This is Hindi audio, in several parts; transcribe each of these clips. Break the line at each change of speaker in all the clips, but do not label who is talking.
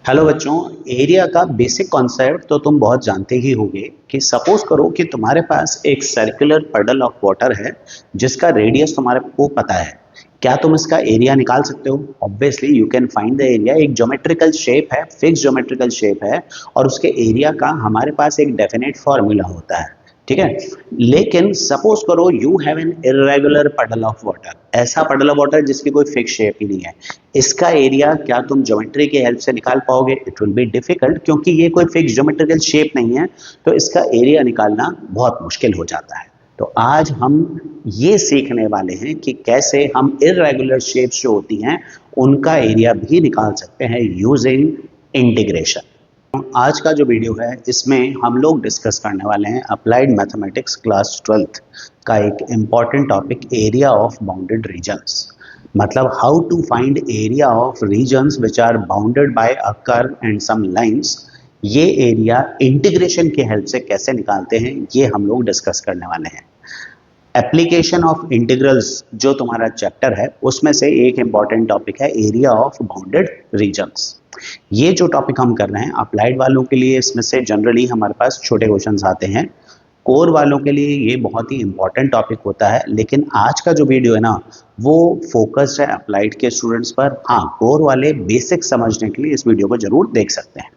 हेलो बच्चों। एरिया का बेसिक कॉन्सेप्ट तो तुम बहुत जानते ही होगे कि सपोज करो कि तुम्हारे पास एक सर्कुलर पडल ऑफ वाटर है जिसका रेडियस तुम्हारे को पता है। क्या तुम इसका एरिया निकाल सकते हो? Obviously you can find the area. एक ज्योमेट्रिकल शेप है, फिक्स ज्योमेट्रिकल शेप है और उसके एरिया का हमारे पास एक डेफिनेट फॉर्मूला होता है। ठीक है। लेकिन सपोज करो यू हैव एन इरेगुलर पडल ऑफ वाटर, ऐसा पडल ऑफ वाटर जिसकी कोई फिक्स शेप ही नहीं है। इसका एरिया क्या तुम ज्योमेट्री की हेल्प से निकाल पाओगे? इट विल बी डिफिकल्ट, क्योंकि ये कोई फिक्स ज्योमेट्रिकल शेप नहीं है। तो इसका एरिया निकालना बहुत मुश्किल हो जाता है। तो आज हम ये सीखने वाले हैं कि कैसे हम इरेगुलर शेप्स जो होती हैं उनका एरिया भी निकाल सकते हैं यूजिंग इंटीग्रेशन। आज का जो वीडियो है इसमें हम लोग डिस्कस करने वाले हैं अप्लाइड मैथमेटिक्स क्लास 12th का एक important topic, area of bounded regions. मतलब how to find area of regions which are bounded by a curve and some lines. ये एरिया इंटीग्रेशन की हेल्प से कैसे निकालते हैं ये हम लोग डिस्कस करने वाले हैं। एप्लीकेशन ऑफ इंटीग्रल्स जो तुम्हारा चैप्टर है उसमें से एक इंपॉर्टेंट टॉपिक है एरिया ऑफ बाउंडेड रीजन्स। ये जो टॉपिक हम कर रहे हैं अप्लाइड वालों के लिए इसमें से जनरली हमारे पास छोटे क्वेश्चंस आते हैं। कोर वालों के लिए ये बहुत ही इंपॉर्टेंट टॉपिक होता है, लेकिन आज का जो वीडियो है ना वो फोकस्ड है अप्लाइड के स्टूडेंट्स पर। हाँ, कोर वाले बेसिक समझने के लिए इस वीडियो को जरूर देख सकते हैं।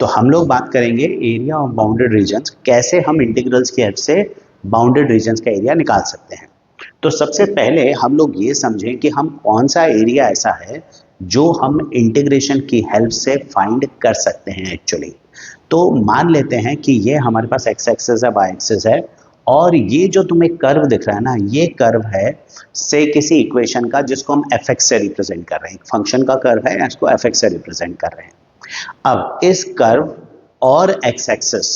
तो हम लोग बात करेंगे एरिया ऑफ बाउंडेड रीजन्स, कैसे हम इंटीग्रल्स की हेल्प से बाउंडेड रीजन्स का एरिया निकाल सकते हैं। तो सबसे पहले हम लोग ये समझें कि हम कौन सा एरिया ऐसा है जो हम इंटीग्रेशन की हेल्प से फाइंड कर सकते हैं एक्चुअली। तो मान लेते हैं कि ये हमारे पास एक्स एक्सिस है, वाई एक्सिस है और ये जो तुम्हें कर्व दिख रहा है ना, ये कर्व है से किसी इक्वेशन का जिसको हम एफ एक्स से रिप्रेजेंट कर रहे हैं। फंक्शन का कर्व है, इसको एफ एक्स से रिप्रेजेंट कर रहे हैं। अब इस कर्व और एक्स एक्सिस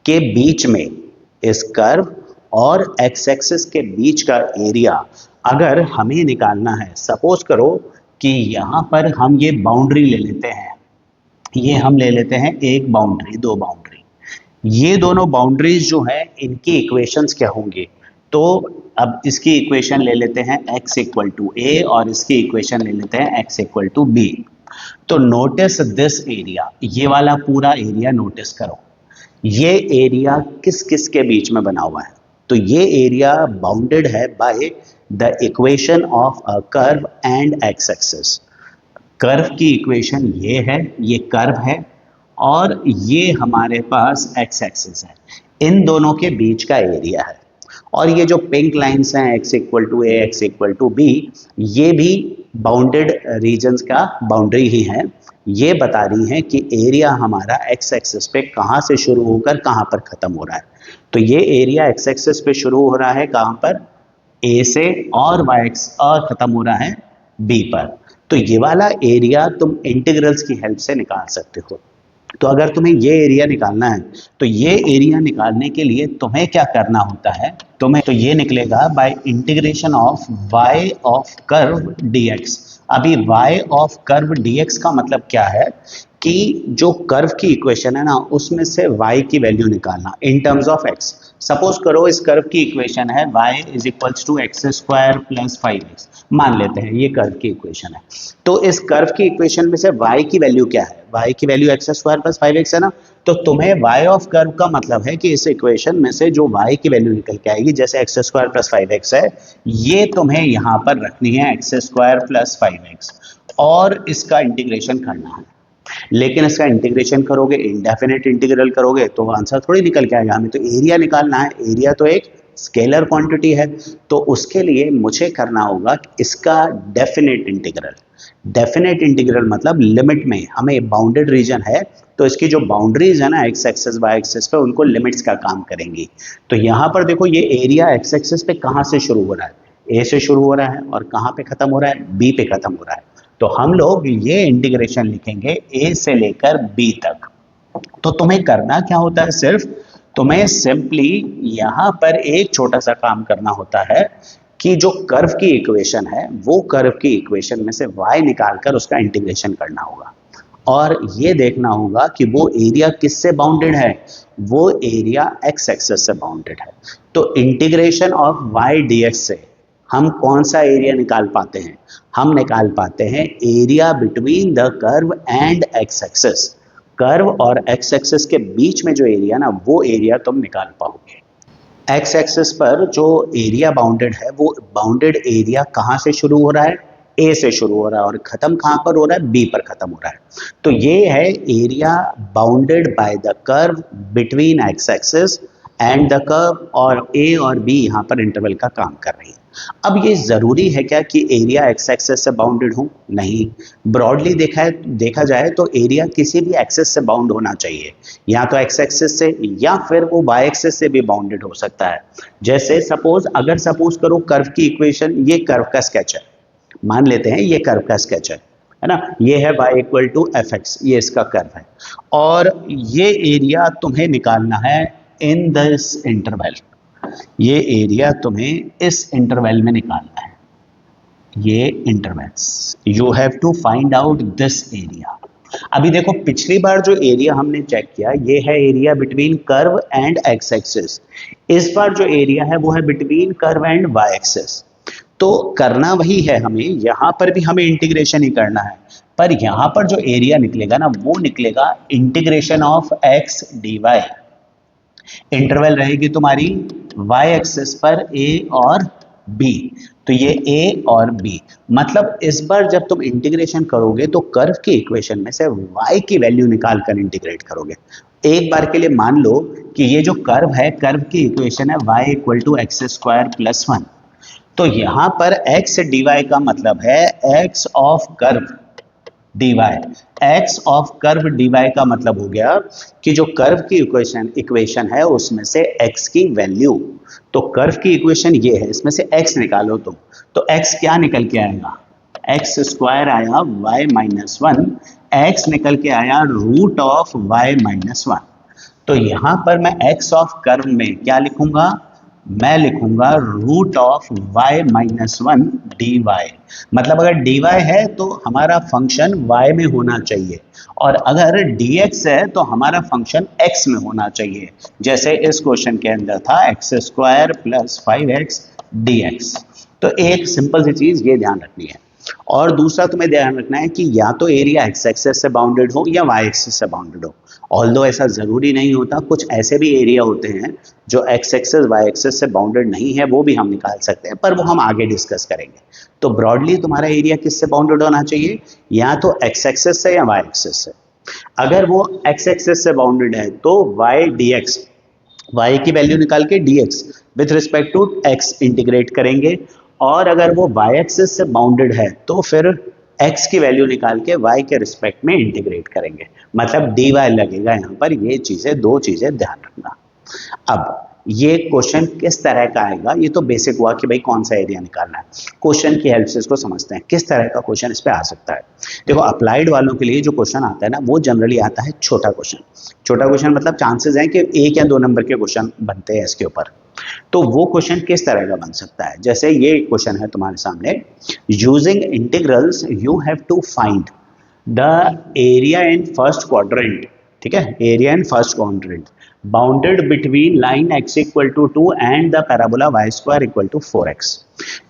के बीच में, इस कर्व और एक्स एक्सिस के बीच का एरिया अगर हमें निकालना है, सपोज करो कि यहां पर हम ये बाउंड्री ले लेते हैं, ये हम ले लेते हैं एक बाउंड्री, दो बाउंड्री। ये दोनों बाउंड्रीज जो है इनकी इक्वेशंस क्या होंगे? तो अब इसकी इक्वेशन ले लेते हैं x इक्वल टू ए और इसकी इक्वेशन ले लेते हैं x इक्वल टू बी। तो नोटिस दिस एरिया, ये वाला पूरा एरिया नोटिस करो। ये एरिया किस किस के बीच में बना हुआ है? तो ये एरिया बाउंडेड है by the equation of a curve and x axis. Curve की इक्वेशन ये है, ये कर्व है और ये हमारे पास एक्स एक्सिस है। इन दोनों के बीच का एरिया है। और ये जो पिंक लाइंस हैं x equal to a, x equal to b, ये भी बाउंडेड रीजन्स का बाउंड्री ही है। ये बता रही हैं कि एरिया हमारा एक्स एक्सिस पे कहाँ से शुरू होकर कहाँ पर खत्म हो रहा है। तो ये एरिया एक्स एक्सिस पे शुरू हो रहा है कहाँ पर? ए से, और वाई एक्स और खत्म हो रहा है बी पर। तो ये वाला एरिया तुम इंटीग्रल्स की हेल्प से निकाल सकते हो। तो अगर तुम्हें ये एरिया निकालना है तो ये एरिया निकालने के लिए तुम्हें क्या करना होता है? तुम्हें तो ये निकलेगा bye integration of y of curve dx। अभी y ऑफ कर्व dx का मतलब क्या है कि जो कर्व की इक्वेशन है ना उसमें से y की वैल्यू निकालना in terms of x। Suppose करो इस कर्व की इक्वेशन है y is equals to x square plus 5x, मान लेते हैं ये कर्व की इक्वेशन है। तो इस कर्व की इक्वेशन में से y की वैल्यू क्या है? y की value x square plus 5x है ना। तो तुम्हें y ऑफ कर्व का मतलब है कि इस इक्वेशन में से जो y की वैल्यू निकल के आएगी, जैसे एक्स स्क्वायर प्लस 5x है, ये तुम्हें यहां पर रखनी है एक्स स्क्वायर प्लस 5x और इसका इंटीग्रेशन करना है। लेकिन इसका इंटीग्रेशन करोगे, इंडेफिनेट इंटीग्रल करोगे तो आंसर थोड़ी निकल के आएगा। हमें तो एरिया निकालना है। एरिया तो एक स्केलर क्वांटिटी है, तो उसके लिए मुझे करना होगा इसका डेफिनेट इंटीग्रल। डेफिनेट इंटीग्रल मतलब लिमिट में, हमें बाउंडेड रीजन है तो इसकी जो बाउंड्रीज है ना एक्स एक्सिस वाई एक्सिस पे, उनको लिमिट्स का काम करेंगी। तो यहाँ पर देखो ये एरिया एक्स एक्सिस पे कहाँ से शुरू हो रहा है? ए से शुरू हो रहा है और कहाँ पे खत्म हो रहा है? बी पे खत्म हो रहा है। तो हम लोग ये इंटीग्रेशन लिखेंगे ए से लेकर बी तक। तो तुम्हें करना क्या होता है? सिर्फ तुम्हें सिंपली यहां पर एक छोटा सा काम करना होता है कि जो कर्व की इक्वेशन है वो कर्व की इक्वेशन में से y निकालकर उसका इंटीग्रेशन करना होगा और ये देखना होगा कि वो एरिया किससे बाउंडेड है? वो एरिया x एक्सिस से बाउंडेड है। तो इंटीग्रेशन ऑफ y dx से हम कौन सा एरिया निकाल पाते हैं? हम निकाल पाते हैं area between the curve and x axis. Curve और एक्स एक्सिस के बीच में जो एरिया ना, वो एरिया तुम निकाल पाओगे। एक्स एक्सिस पर जो एरिया बाउंडेड है, वो बाउंडेड एरिया कहाँ से शुरू हो रहा है? ए से शुरू हो रहा है और खत्म कहाँ पर हो रहा है? बी पर खत्म हो रहा है। तो ये है area bounded by the curve between x axis and the curve, और ए और बी यहाँ पर इंटरवल का काम कर रही है। अब ये जरूरी है क्या कि एरिया एक्स एक्सिस से बाउंडेड हो? नहीं। ब्रॉडली देखा जाए तो एरिया किसी भी एक्सिस से बाउंड होना चाहिए, या तो एक्स एक्सिस से या फिर वो वाई एक्सिस से भी बाउंडेड हो सकता है। जैसे सपोज करो कर्व की इक्वेशन, ये कर्व का स्केच है, मान लेते हैं ये कर्व का स्केच है ना, ये है y equal to f x, ये इसका कर्व है, और ये एरिया तुम्हें निकालना है इन दिस इंटरवल। ये एरिया तुम्हें इस इंटरवल में निकालना है, ये intervals, you have to find out this area. अभी देखो पिछली बार जो एरिया हमने चेक किया, ये है area between curve and x axis. इस बार जो एरिया है वो है between curve and y axis. तो करना वही है हमें, यहां पर भी हमें इंटीग्रेशन ही करना है, पर यहां पर जो एरिया निकलेगा ना, वो निकलेगा integration of x d y. Interval रहेगी तुम्हारी वाई एक्सिस पर ए और बी, तो ये ए और बी, मतलब इस बार जब तुम इंटीग्रेशन करोगे तो कर्व की इक्वेशन में से y की वैल्यू निकाल कर इंटीग्रेट करोगे। एक बार के लिए मान लो कि ये जो कर्व है, कर्व की इक्वेशन है y equal to x square plus 1, तो यहां पर x dy का मतलब है x of curve dy। x of curve dy का मतलब हो गया कि जो कर्व की इक्वेशन है उसमें से x की वैल्यू, तो कर्व की इक्वेशन ये है, इसमें से x निकालो तुम, तो x क्या निकल के आएगा? एक्स स्क्वायर आया y माइनस 1, x निकल के आया रूट ऑफ y माइनस 1। तो यहां पर मैं x ऑफ कर्व में क्या लिखूंगा? मैं लिखूंगा root of y minus 1 d y. मतलब अगर dy है तो हमारा फंक्शन y में होना चाहिए, और अगर dx है तो हमारा फंक्शन x में होना चाहिए, जैसे इस क्वेश्चन के अंदर था x square plus 5x dx। तो एक सिंपल सी चीज ये ध्यान रखनी है। और दूसरा तुम्हें ध्यान रखना है कि या तो एरिया एक्स एक्सिस से बाउंडेड हो या वाई एक्सिस से बाउंडेड हो। ऑल्दो ऐसा जरूरी नहीं होता, कुछ ऐसे भी एरिया होते हैं जो एक्स एक्सिस वाई एक्सिस से बाउंडेड नहीं है, वो भी हम निकाल सकते हैं, पर वो हम आगे डिस्कस करेंगे। तो ब्रॉडली तुम्हारा एरिया किससे बाउंडेड होना चाहिए? या तो एक्स एक्सिस से या वाई एक्सिस से। अगर वो एक्स एक्सिस से बाउंडेड है तो वाई डी एक्स, y की वैल्यू निकाल के dx with respect to x integrate करेंगे, और अगर वो y एक्सिस से बाउंडेड है तो फिर x की वैल्यू निकाल के y के रिस्पेक्ट में इंटीग्रेट करेंगे, मतलब dy लगेगा यहाँ पर। ये चीजें, दो चीजें ध्यान रखना। अब ये क्वेश्चन किस तरह का आएगा, ये तो बेसिक हुआ कि भाई कौन सा एरिया निकालना है। क्वेश्चन की हेल्प से इसको समझते हैं किस तरह का क्वेश्चन इस पे आ सकता है। देखो अप्लाइड वालों के लिए जो क्वेश्चन आता है ना, वो जनरली आता है छोटा क्वेश्चन। छोटा क्वेश्चन मतलब चांसेस हैं कि 1 या 2 नंबर के क्वेश्चन बनते हैं इसके ऊपर। तो वो क्वेश्चन किस तरह का बन सकता है? जैसे ये क्वेश्चन है तुम्हारे सामने, using integrals you have to find the area in first quadrant. ठीक है, area in first quadrant bounded between line x equal to 2 and the parabola y square equal to 4x।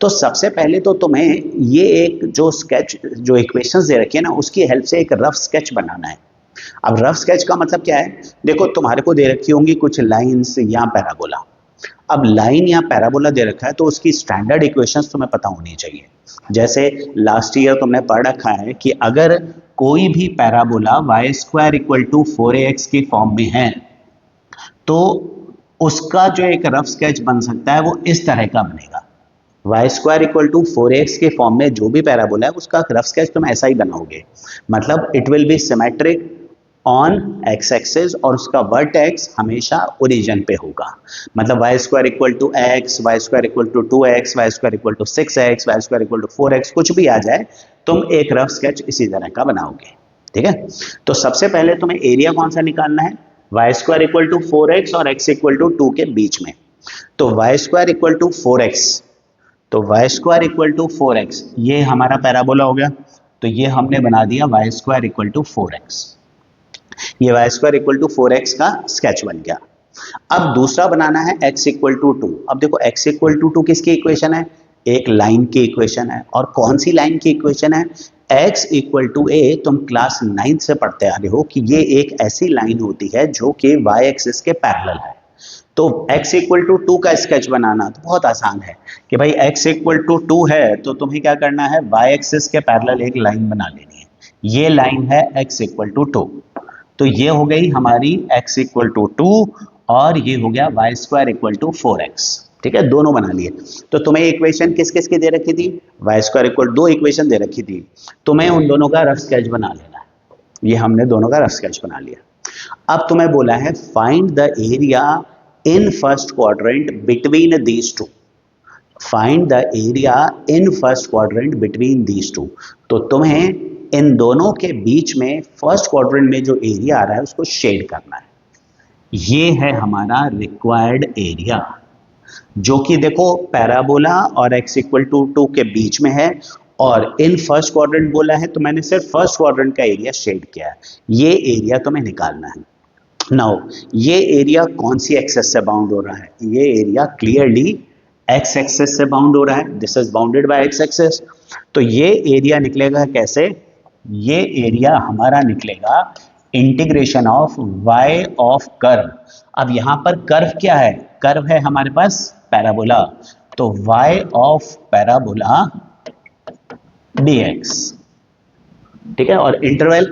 तो सबसे पहले तो तुम्हें ये एक जो स्केच, जो इक्वेशंस दे रखी है ना, उसकी हेल्प से एक रफ स्केच बनाना है। अब रफ स्केच का मतलब क्या है? देखो तुम्हारे को दे रखी होंगी कुछ लाइंस या पैराबोला। अब लाइन या पैराबोला दे रखा है तो उसकी स्टैंडर्ड इक्वेशंस तुम्हें पता होनी चाहिए। जैसे लास्ट ईयर तुमने पढ़ रखा है कि अगर कोई भी parabola y square equal to 4ax की फॉर्म में है तो उसका जो एक रफ स्केच बन सकता है वो इस तरह का बनेगा। Y square equal to 4x के फॉर्म में जो भी पैराबोला है उसका रफ स्केच तुम ऐसा ही बनाओगे, मतलब it will be symmetric on x axis और उसका वर्टेक्स हमेशा ओरिजिन पे होगा। मतलब y square equal to x, y square equal to 2x, y square equal to 6x, y square equal to 4x, कुछ भी आ जाए तुम एक रफ स्केच इसी तरह का बनाओगे। ठीक है, तो सबसे पहले तुम्हें एरिया कौन सा निकालना है? Y square equal to 4x और x इक्वल टू 2 के बीच में। तो Y square equal to 4x, तो Y square equal to 4x ये हमारा पैराबोला हो गया, तो ये हमने बना दिया Y square equal to 4x। ये y square equal to 4x का स्केच बन गया। अब दूसरा बनाना है x इक्वल टू 2। अब देखो x इक्वल टू 2 किसकी इक्वेशन है? एक लाइन की इक्वेशन है। और कौन सी लाइन की इक्वेशन है? x इक्वल टू ए, तुम क्लास 9 से पढ़ते आ रहे हो कि ये एक ऐसी लाइन होती है जो कि y एक्सिस के पैरेलल है। तो x इक्वल टू 2 का स्केच बनाना तो बहुत आसान है कि भाई x इक्वल टू 2 है तो तुम्हें क्या करना है, y एक्सिस के पैरेलल एक लाइन बना लेनी है। ये लाइन है x इक्वल टू 2। तो ये हो गई हमारी x इक्वल टू 2 और ये हो गया y square equal to 4x। ठीक है, दोनों बना लिए। तो तुम्हें इक्वेशन किस किस की दे रखी थी? y स्क्वायर इक्वल, दो इक्वेशन दे रखी थी, तुम्हें उन दोनों का रफ स्केच बना लेना है। ये हमने दोनों का रफ स्केच बना लिया। अब तुम्हें बोला है find the area in first quadrant between these two. Find the area in first quadrant between these two. तो तुम्हें इन दोनों के बीच में फर्स्ट क्वाड्रेंट में जो एरिया आ रहा है उसको शेड करना है। ये है हमारा रिक्वायर्ड एरिया, जो कि देखो पैराबोला और x इक्वल टू 2 के बीच में है, और इन फर्स्ट क्वाड्रेंट बोला है तो मैंने सिर्फ फर्स्ट क्वाड्रेंट का एरिया शेड किया है। ये एरिया तुम्हें निकालना है। नाउ ये एरिया कौन सी एक्सेस से बाउंड हो रहा है? ये एरिया क्लियरली x एक्सेस से बाउंड हो रहा है। This is bounded by x axis. तो ये एरिया निकलेगा कैसे? ये एरिया हमारा निकलेगा integration of y of curve. अब यहां पर कर्व क्या है? कर्व है हमारे पास पैराबोला, तो y ऑफ पैराबोला dx। ठीक है, और इंटरवल,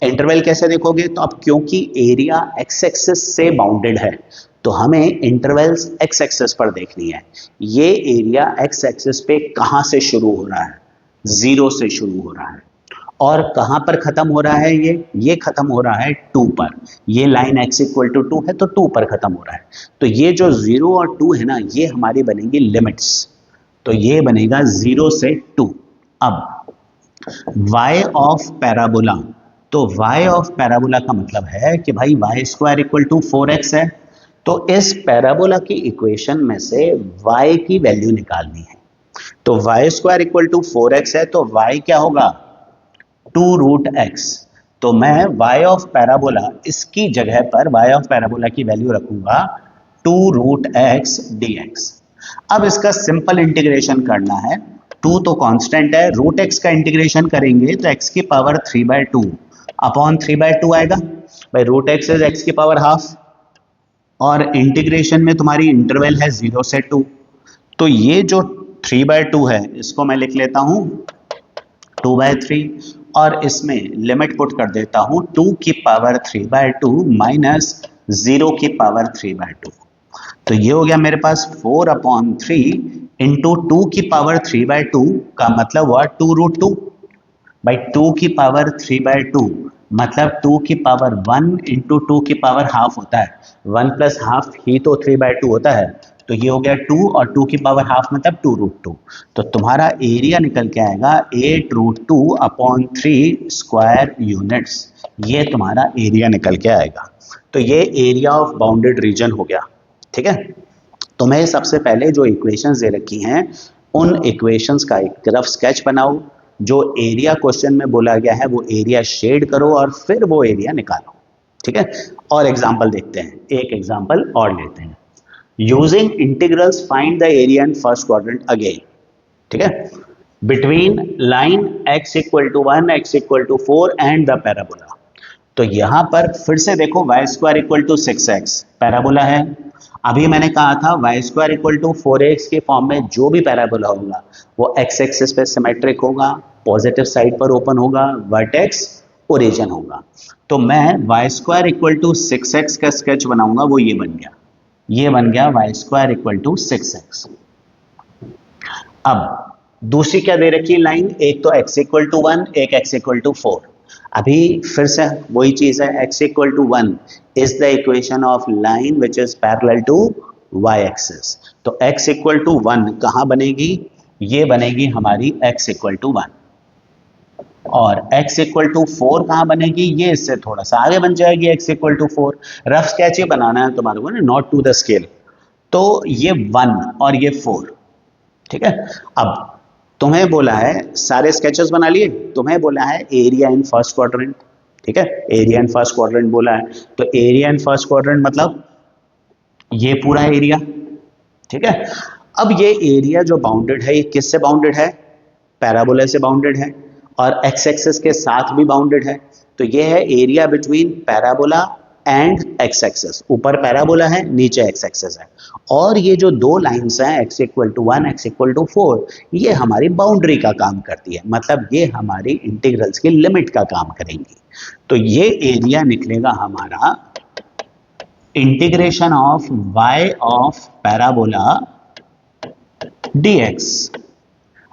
इंटरवल कैसे देखोगे? तो अब क्योंकि एरिया x एक्सिस से बाउंडेड है तो हमें इंटरवल्स x एक्सिस पर देखनी है। ये एरिया x एक्सिस पे कहां से शुरू हो रहा है? 0 से शुरू हो रहा है। और कहां पर खत्म हो रहा है? ये खत्म हो रहा है 2 पर। ये लाइन x इक्वल टू 2 है तो 2 पर खत्म हो रहा है। तो ये जो 0 और 2 है ना, ये हमारी बनेंगी लिमिट्स। तो ये बनेगा 0 से 2। अब y ऑफ पैराबोला, तो y ऑफ पैराबोला का मतलब है कि भाई y square equal to 4x है। तो इस पैराबोला की इक्वेशन में से y की वैल्यू निकालनी है। तो y square equal to 4x है तो y क्या होगा? 2 रूट x। तो मैं y ऑफ पैराबोला, इसकी जगह पर y ऑफ पैराबोला की वैल्यू रखूंगा 2 रूट x dx। अब इसका सिंपल इंटीग्रेशन करना है। 2 तो कांस्टेंट है, रूट x का इंटीग्रेशन करेंगे तो x की पावर 3/2 अपॉन 3/2 आएगा। भाई रूट x इज x की पावर हाफ, और इंटीग्रेशन में तुम्हारी इंटरवल है 0 से 2। तो ये जो 3/2 है इसको मैं लिख लेता हूं 2/3, और इसमें लिमिट पुट कर देता हूं 2 की पावर 3/2 माइनस 0 की पावर 3/2। तो ये हो गया मेरे पास 4/3 इंटू 2 की पावर 3/2 का मतलब हुआ 2 रूट 2 बाई 2 की पावर 3/2 मतलब 2 की पावर 1 इंटू 2 की पावर हाफ होता है। 1 प्लस हाफ ही तो 3/2 होता है। तो ये हो गया 2 और 2 की पावर हाफ मतलब 2 रूट 2। तो तुम्हारा एरिया निकल के आएगा 8 रूट 2 अपॉन 3 स्क्वायर यूनिट्स। ये तुम्हारा एरिया निकल के आएगा। तो ये एरिया ऑफ बाउंडेड रीजन हो गया। ठीक है, तुम्हें सबसे पहले जो इक्वेशंस दे रखी हैं उन इक्वेशंस का एक रफ स्केच बनाओ। जो एरिया क्वेश्चन में बोला गया है वो एरिया शेड करो और फिर वो एरिया निकालो। ठीक है, और एग्जांपल देखते हैं, एक एग्जांपल और लेते हैं। Using integrals find the area in first quadrant again. ठीक है, between line x equal to 1 x equal to 4 and the parabola. तो यहां पर फिर से देखो y square equal to 6x parabola है। अभी मैंने कहा था y square equal to 4x के फॉर्म में जो भी पैराबोला होगा वो x एक्सिस पे सिमेट्रिक होगा, पॉजिटिव साइड पर ओपन होगा, वर्टेक्स ओरिजिन होगा। तो मैं y square equal to 6x का स्केच बनाऊंगा, वो ये बन गया, ये बन गया y square equal to 6x। अब दूसरी क्या दे रखी है लाइन? एक तो x इक्वल टू 1, एक x इक्वल टू 4। अभी फिर से वही चीज है, x equal to 1 is the equation of line which is parallel to y axis. तो x इक्वल टू 1 कहां बनेगी? ये बनेगी हमारी x इक्वल टू 1। और x इक्वल टू 4 कहां बनेगी? ये इससे थोड़ा सा आगे बन जाएगी x equal to 4। Rough sketch ये बनाना है तुम्हारे को ना, नॉट टू द स्केल। तो ये 1 और ये 4। ठीक है, अब तुम्हें बोला है, सारे स्केचेस बना लिए, तुम्हें बोला है एरिया इन फर्स्ट क्वाड्रेंट। ठीक है, एरिया इन फर्स्ट क्वाड्रेंट बोला है, तो एरिया इन फर्स्ट क्वाड्रेंट मतलब ये पूरा एरिया। ठीक है, अब ये एरिया जो बाउंडेड है ये किससे बाउंडेड है? पैराबोला से बाउंडेड है और एक्स एक्सिस के साथ भी बाउंडेड है। तो ये है area between parabola and x axis. ऊपर पैराबोला है, नीचे एक्स एक्सिस है, और ये जो दो लाइंस हैं x equal to 1 x equal to 4, ये हमारी बाउंड्री का काम करती है, मतलब ये हमारी इंटीग्रल्स की लिमिट का काम करेंगी। तो ये एरिया निकलेगा हमारा integration of y of parabola dx,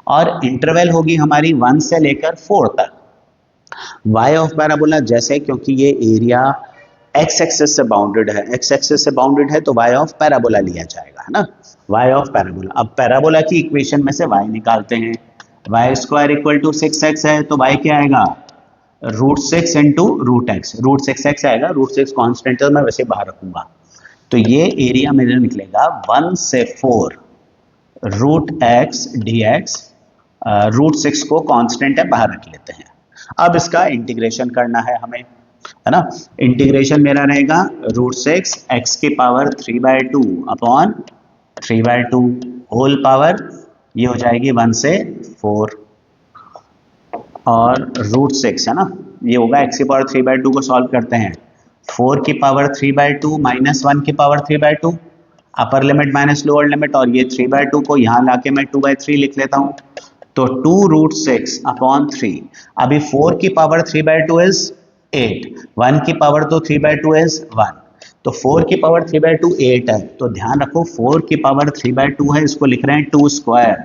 और इंटरवल होगी हमारी 1 से लेकर 4 तक। y ऑफ पैराबोला जैसे, क्योंकि ये एरिया x एक्सिस से बाउंडेड है, x एक्सिस से बाउंडेड है तो y ऑफ पैराबोला लिया जाएगा, है ना, y ऑफ पैराबोला। अब पैराबोला की इक्वेशन में से y निकालते हैं। y square equal to 6x है, तो y क्या आएगा? √6 इंटू √x, √6x आएगा, √6 कॉन्स्टेंट है, मैं वैसे बाहर रखूंगा। तो ये एरिया मेरा निकलेगा 1 से 4 √x dx, √6 को कांस्टेंट है, बाहर रख लेते हैं। अब इसका इंटीग्रेशन करना है हमें, है ना। इंटीग्रेशन मेरा रहेगा √6 x की पावर 3/2 अपॉन 3/2 होल पावर, ये हो जाएगी 1 से 4, और √6 है ना, ये होगा x की पावर 3/2 को सॉल्व करते हैं, 4 की पावर 3/2 माइनस 1 की power 3/2, upper limit minus lower limit, और ये 3/2 को यहाँ लाके मैं 2/3 लिख लेता हूँ। तो 2√6 अपॉन 3, अभी 4 की पावर 3/2 इज 8, 1 की पावर तो 3/2 इज 1, तो 4 की पावर 3/2 8 है। तो ध्यान रखो 4 की पावर 3/2 है, इसको लिख रहे हैं 2 स्क्वायर,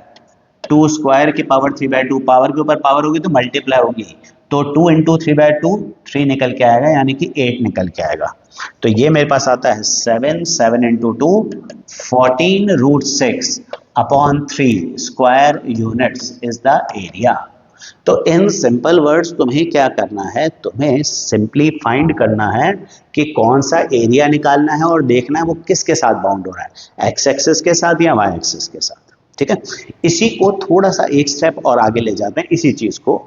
2 स्क्वायर की पावर 3/2, पावर के ऊपर पावर होगी तो मल्टीप्लाई होगी, तो 2 इंटू 3/2 3 निकल के आएगा, यानी कि 8 निकल के आएगा। तो ये मेरे पास आता है 7, 7 into 2 14 √6 upon 3 square units is the area. तो इन सिंपल वर्ड्स तुम्हें क्या करना है, तुम्हें सिंपली फाइंड करना है कि कौन सा एरिया निकालना है, और देखना है वो किसके साथ बाउंड हो रहा है, एक्स एक्सिस के साथ या वाई एक्सिस के साथ। ठीक है, इसी को थोड़ा सा एक स्टेप और आगे ले जाते हैं, इसी चीज को,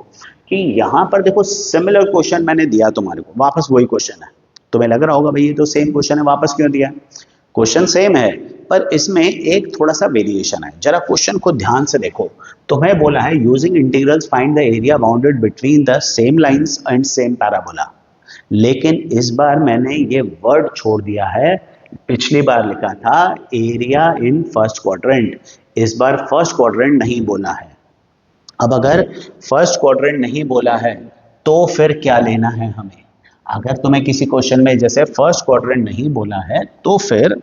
कि यहां पर देखो सिमिलर क्वेश्चन मैंने दिया तुम्हारे को, वापस वही क्वेश्चन है। तुम्हें लग रहा होगा भाई ये तो सेम क्वेश्चन है, वापस क्यों दिया? क्वेश्चन सेम है पर इसमें एक थोड़ा सा वेरिएशन है। जरा क्वेश्चन को ध्यान से देखो। तुम्हें बोला है using integrals find the area bounded between the same lines and same parabola, लेकिन इस बार मैंने ये वर्ड छोड़ दिया है। पिछली बार लिखा था एरिया इन फर्स्ट क्वाड्रेंट, इस बार फर्स्ट क्वाड्रेंट नहीं बोला है। अब अगर फर्स्ट क्वाड्रेंट नहीं बोला है तो फिर क्या लेना है हमें? अगर तुम्हें किसी क्वेश्चन में जैसे फर्स्ट क्वाड्रेंट नहीं बोला है तो फिर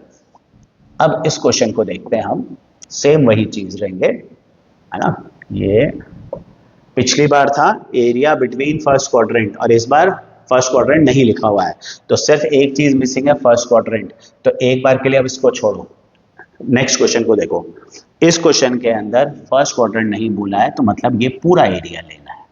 अब इस क्वेश्चन को देखते हैं हम, सेम वही चीज रहेंगे, है ना। ये पिछली बार था एरिया बिटवीन फर्स्ट क्वाड्रेंट, और इस बार फर्स्ट क्वाड्रेंट नहीं लिखा हुआ है, तो सिर्फ एक चीज मिसिंग है, फर्स्ट क्वाड्रेंट। तो एक बार के लिए अब इसको छोड़ो, नेक्स्ट क्वेश्चन को देखो। इस क्वेश्चन के अंदर फर्स्ट क्वाड्रेंट नहीं बोला है, तो मतलब ये पूरा एरिया लेना है।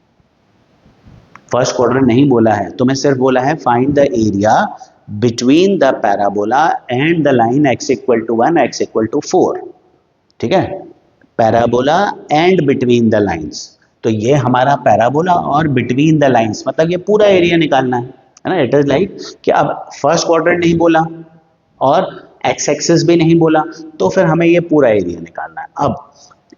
फर्स्ट क्वाड्रेंट नहीं बोला है, तो मैं सिर्फ बोला है find the area between the parabola and the line x equal to 1 x equal to 4। ठीक है, parabola and between the lines, तो ये हमारा पैराबोला और बिटवीन द लाइंस, मतलब ये पूरा एरिया निकालना है ना। इट इज लाइक कि अब फर्स्ट क्वाड्रेंट नहीं बोला और एक्स एक्सिस भी नहीं बोला, तो फिर हमें ये पूरा एरिया निकालना है। अब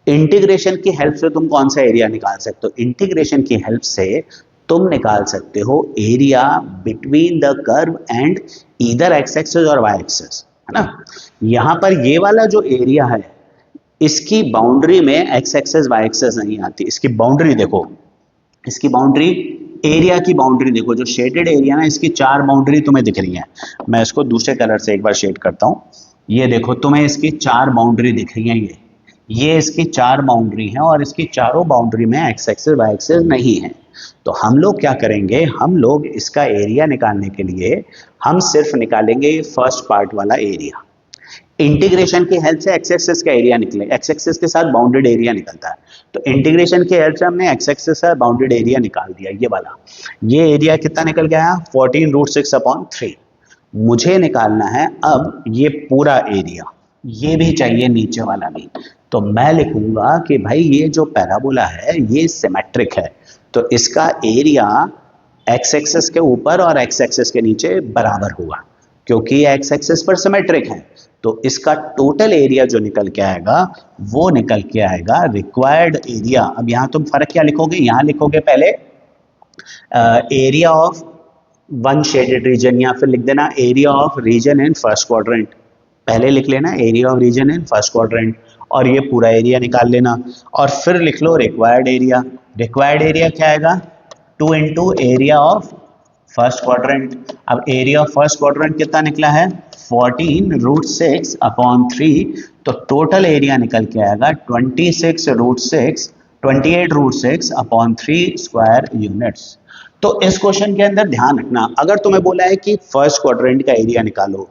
इंटीग्रेशन की हेल्प से तुम कौन सा एरिया निकाल सकते हो? इंटीग्रेशन की हेल्प से तुम निकाल सकते हो area between the curve and either x axis और वाई एक्सिस, है ना। यहां पर ये वाला जो एरिया है इसकी बाउंड्री में एक्स एक्सिस वाई एक्सिस नहीं आती। इसकी बाउंड्री देखो, इसकी बाउंड्री, एरिया की बाउंड्री देखो, जो शेडेड एरिया ना, इसकी 4 बाउंड्री तुम्हें दिख रही है। मैं इसको दूसरे कलर से एक बार शेड करता हूं। ये देखो तुम्हें इसकी 4 बाउंड्री दिख रही है, ये इसकी 4 बाउंड्री हैं, और इसकी चारों बाउंड्री में एक्स एक्सिस वाई एक्सिस नहीं है। तो हम लोग क्या करेंगे, हम लोग इसका एरिया निकालने के लिए हम सिर्फ निकालेंगे फर्स्ट पार्ट वाला एरिया। इंटीग्रेशन की हेल्प से एक्स एक्सिस का एरिया निकले, एक्स एक्सिस के साथ बाउंडेड एरिया निकलता है, तो इंटीग्रेशन की हेल्प से हमने एक्स एक्सिस का बाउंडेड एरिया निकाल दिया। ये वाला, ये एरिया कितना निकल गया? 14 √6 अपॉन 3। मुझे निकालना है अब ये पूरा एरिया, ये भी चाहिए नीचे वाला भी। तो मैं लिखूंगा कि भाई ये जो पैराबोला है ये सिमेट्रिक है, तो इसका एरिया एक्स एक्सिस के ऊपर और एक्स एक्सिस के नीचे बराबर होगा, क्योंकि एक्स एक्सिस पर सिमेट्रिक है। तो इसका टोटल एरिया जो निकल के आएगा वो निकल के आएगा रिक्वायर्ड एरिया। अब यहां तुम फर्क क्या लिखोगे, यहां लिखोगे पहले area of one shaded region, या फिर लिख देना area of region in first quadrant. पहले लिख लेना area of region in first quadrant और ये पूरा एरिया निकाल लेना, और फिर लिख लो रिक्वायर्ड एरिया। रिक्वायर्ड एरिया क्या आएगा, 2 into area of first quadrant. अब एरिया ऑफ फर्स्ट क्वाड्रेंट कितना निकला है, 14√6/3, तो टोटल एरिया निकल के आएगा 28√6 स्क्वायर यूनिट्स। तो इस क्वेश्चन के अंदर ध्यान रखना, अगर तुम्हें बोला है कि फर्स्ट क्वाड्रेंट का एरिया निकालो,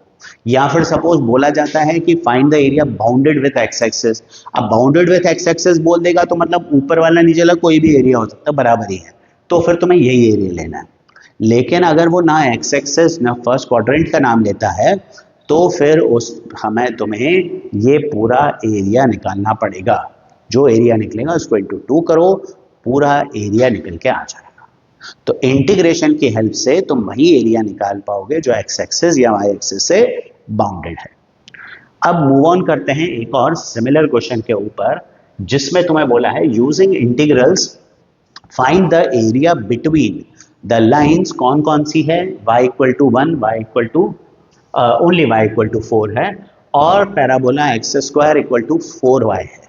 या फिर सपोज बोला जाता है कि find the area bounded with x axis. अब बाउंडेड विथ एक्स एक्सिस बोल देगा तो मतलब ऊपर वाला नीचे वाला कोई भी एरिया हो सकता है, बराबर ही है, तो फिर तुम्हें यही एरिया लेना है। लेकिन अगर वो ना एक्स एक्सिस ना फर्स्ट क्वाड्रेंट का नाम लेता है तो फिर तुम्हें ये पूरा एरिया निकालना पड़ेगा। जो एरिया निकलेगा उसको इंटू 2 करो, पूरा एरिया निकल के आ जाएगा। तो इंटीग्रेशन की हेल्प से तुम वही एरिया निकाल पाओगे जो एक्स एक्सिस या वाई एक्सिस से बाउंडेड है। अब मूव ऑन करते हैं एक और सिमिलर क्वेश्चन के ऊपर, जिसमें तुम्हें बोला है using integrals find the area between the lines. कौन कौन सी है, y equal to 1, y equal to only y equal to 4 है, और parabola x square equal to 4y है।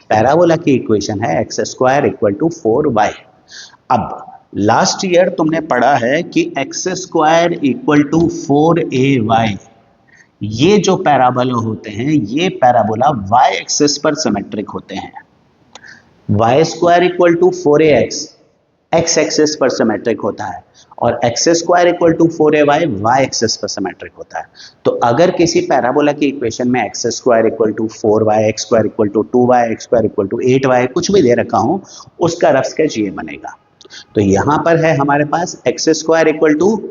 पैराबोला की इक्वेशन है x square equal to 4y। अब लास्ट ईयर तुमने पढ़ा है कि x square equal to 4ay, ये जो पैराबोला होते हैं ये पैराबोला y एक्सिस पर सिमेट्रिक होते हैं। Y square equal to 4ax x axis पर सिमेट्रिक होता है, और x square equal to 4ay y axis पर सिमेट्रिक होता है। तो अगर किसी पैराबोला की इक्वेशन में x square equal to 4y, x square equal to 2y, x square equal to 8y कुछ भी दे रखा हूं, उसका रफ स्केच ये बनेगा। तो यहां पर है हमारे पास एक्स स्क्वायर इक्वल टू,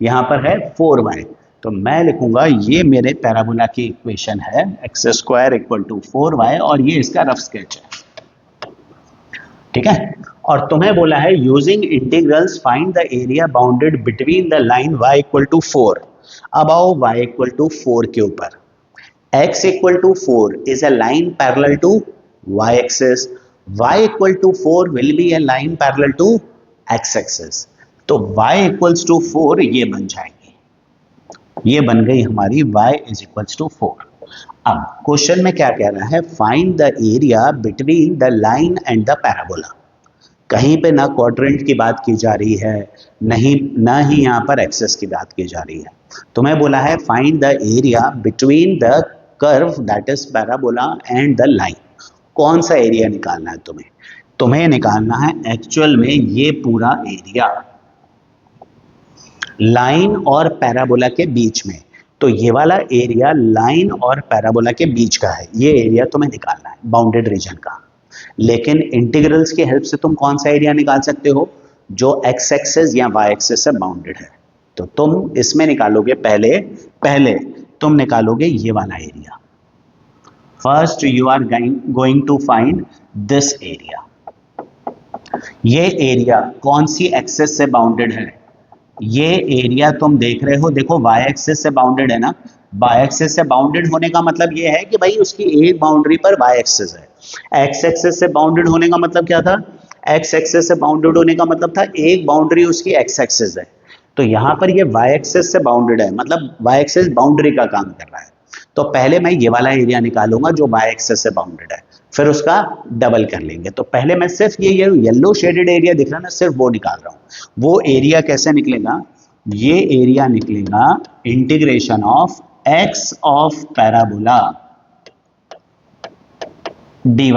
यहां पर है 4y, तो मैं लिखूंगा ये मेरे पैराबोला की इक्वेशन है x square equal to 4y, और ये इसका रफ स्केच है, ठीक है। और तुम्हें बोला है using integrals find the area bounded between the line y equal to 4। अब आओ y इक्वल टू 4 के ऊपर। x equal to 4 is a line parallel to y axis, y equal to 4 will be a line parallel to x axis. तो y इक्वल्स टू 4 ये बन जाएगी, ये बन गई हमारी y इज इक्वल्स टू 4। अब क्वेश्चन में क्या कह रहा है, find the area between the line and the parabola. कहीं पे ना क्वाड्रेंट की बात की जा रही है, नहीं ना ही यहाँ पर एक्सेस की बात की जा रही है। तुम्हें बोला है find the area between the curve that is parabola and the line. कौन सा एरिया निकालना है तुम्हें, तुम्हें निकालना है एक्चुअल में ये पूरा एरिया लाइन और पैराबोला के बीच में। तो ये वाला एरिया लाइन और पैराबोला के बीच का है, ये एरिया तुम्हें निकालना है बाउंडेड रीजन का। लेकिन इंटीग्रल्स की हेल्प से तुम कौन सा एरिया निकाल सकते हो, जो एक्स एक्सिस या वाई एक्सिस से बाउंडेड है। तो तुम इसमें निकालोगे पहले तुम निकालोगे ये वाला area. First you are going to find this area. ये एरिया कौन सी एक्सिस से बाउंडेड है, ये एरिया तुम देख रहे हो, देखो वाई एक्सिस से बाउंडेड है ना। वाई एक्सिस से बाउंडेड होने का मतलब ये है कि भाई उसकी एक बाउंड्री पर वाई एक्सिस है। एक्स एक्सिस से बाउंडेड होने का मतलब क्या था, एक्स एक्सिस से बाउंडेड होने का मतलब था एक बाउंड्री उसकी एक्स एक्सिस है। तो यहां पर ये वाई एक्सिस से बाउंडेड है, मतलब वाई एक्सिस बाउंड्री का काम कर रहा है। तो पहले मैं ये वाला एरिया निकालूंगा जो वाई एक्सिस से बाउंडेड है, फिर उसका डबल कर लेंगे। तो पहले मैं सिर्फ ये येलो शेडेड एरिया दिख रहा है ना, सिर्फ वो निकाल रहा हूं। वो एरिया कैसे निकलेगा, ये एरिया निकलेगा integration of x of parabola dy,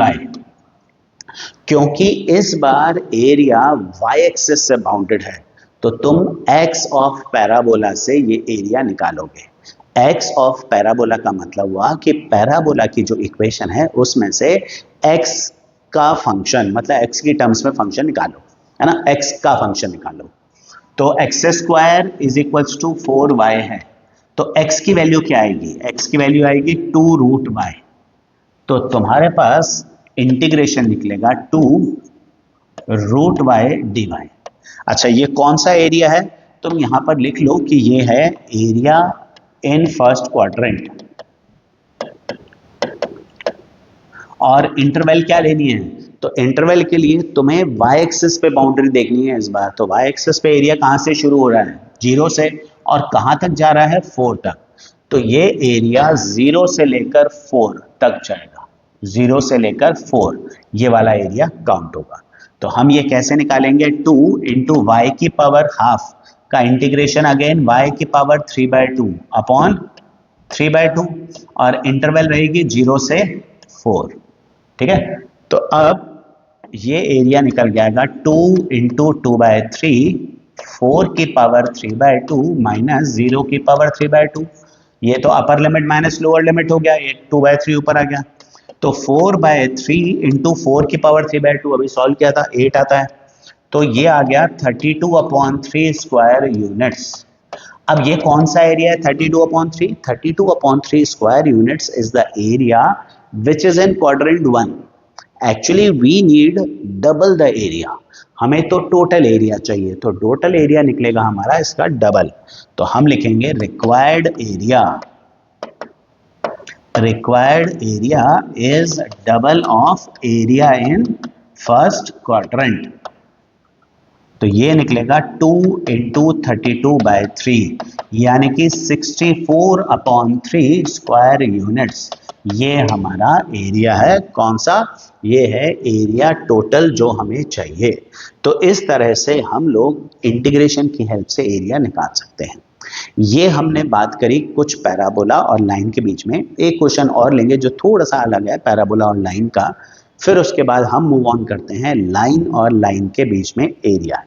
क्योंकि इस बार एरिया y एक्सिस से बाउंडेड है, तो तुम x ऑफ पैराबोला से ये एरिया निकालोगे। x ऑफ पैराबोला का मतलब हुआ कि पैराबोला की जो इक्वेशन है उसमें से x का फंक्शन, मतलब x की टर्म्स में फंक्शन निकालो, है ना, x का फंक्शन निकालो। तो x square is equals to 4y है, तो x की वैल्यू क्या आएगी, x की वैल्यू आएगी 2√y। तो तुम्हारे पास इंटीग्रेशन निकलेगा 2√y dy। अच्छा ये कौन सा एरिया है, तुम यहां पर लिख लो कि ये है एरिया इन फर्स्ट क्वाड्रेंट। और इंटरवल क्या लेनी है, तो इंटरवल के लिए तुम्हें वाई एक्सिस पे बाउंड्री देखनी है इस बार। तो वाई एक्सिस पे एरिया कहाँ से शुरू हो रहा है, 0 से, और कहाँ तक जा रहा है, 4 तक। तो ये एरिया 0 से लेकर 4 तक जाएगा, 0 से लेकर 4 ये वाला एरिया काउंट होगा। तो हम ये कैसे निकालेंगे, 2 इंटू वाई की पावर हाफ का इंटीग्रेशन अगेन y की पावर 3/2 अपॉन 3/2, और इंटरवल रहेगी 0 से 4। ठीक है, तो अब ये एरिया निकल जाएगा 2 इंटू 2/3, 4 की पावर 3/2 माइनस 0 की पावर 3/2। ये तो upper limit minus lower limit हो गया, ये 2/3 ऊपर आ गया। तो 4/3 इंटू 4 की पावर 3/2, अभी सॉल्व किया था 8 आता है, तो ये आ गया 32/3 स्क्वायर यूनिट्स। अब ये कौन सा एरिया है 32/3, 32/3 square units is the area which is in quadrant 1। Actually we need double the area, हमें तो टोटल एरिया चाहिए, तो टोटल एरिया निकलेगा हमारा इसका डबल। तो हम लिखेंगे required area is double of area in first quadrant. तो ये निकलेगा 2 इंटू 32/3 यानी कि 64/3 स्क्वायर यूनिट्स। ये हमारा एरिया है, कौन सा, ये है एरिया टोटल जो हमें चाहिए। तो इस तरह से हम लोग इंटीग्रेशन की हेल्प से एरिया निकाल सकते हैं। ये हमने बात करी कुछ पैराबोला और लाइन के बीच में। एक क्वेश्चन और लेंगे जो थोड़ा सा अलग है पैराबोला और लाइन का, फिर उसके बाद हम मूव ऑन करते हैं लाइन और लाइन के बीच में एरिया।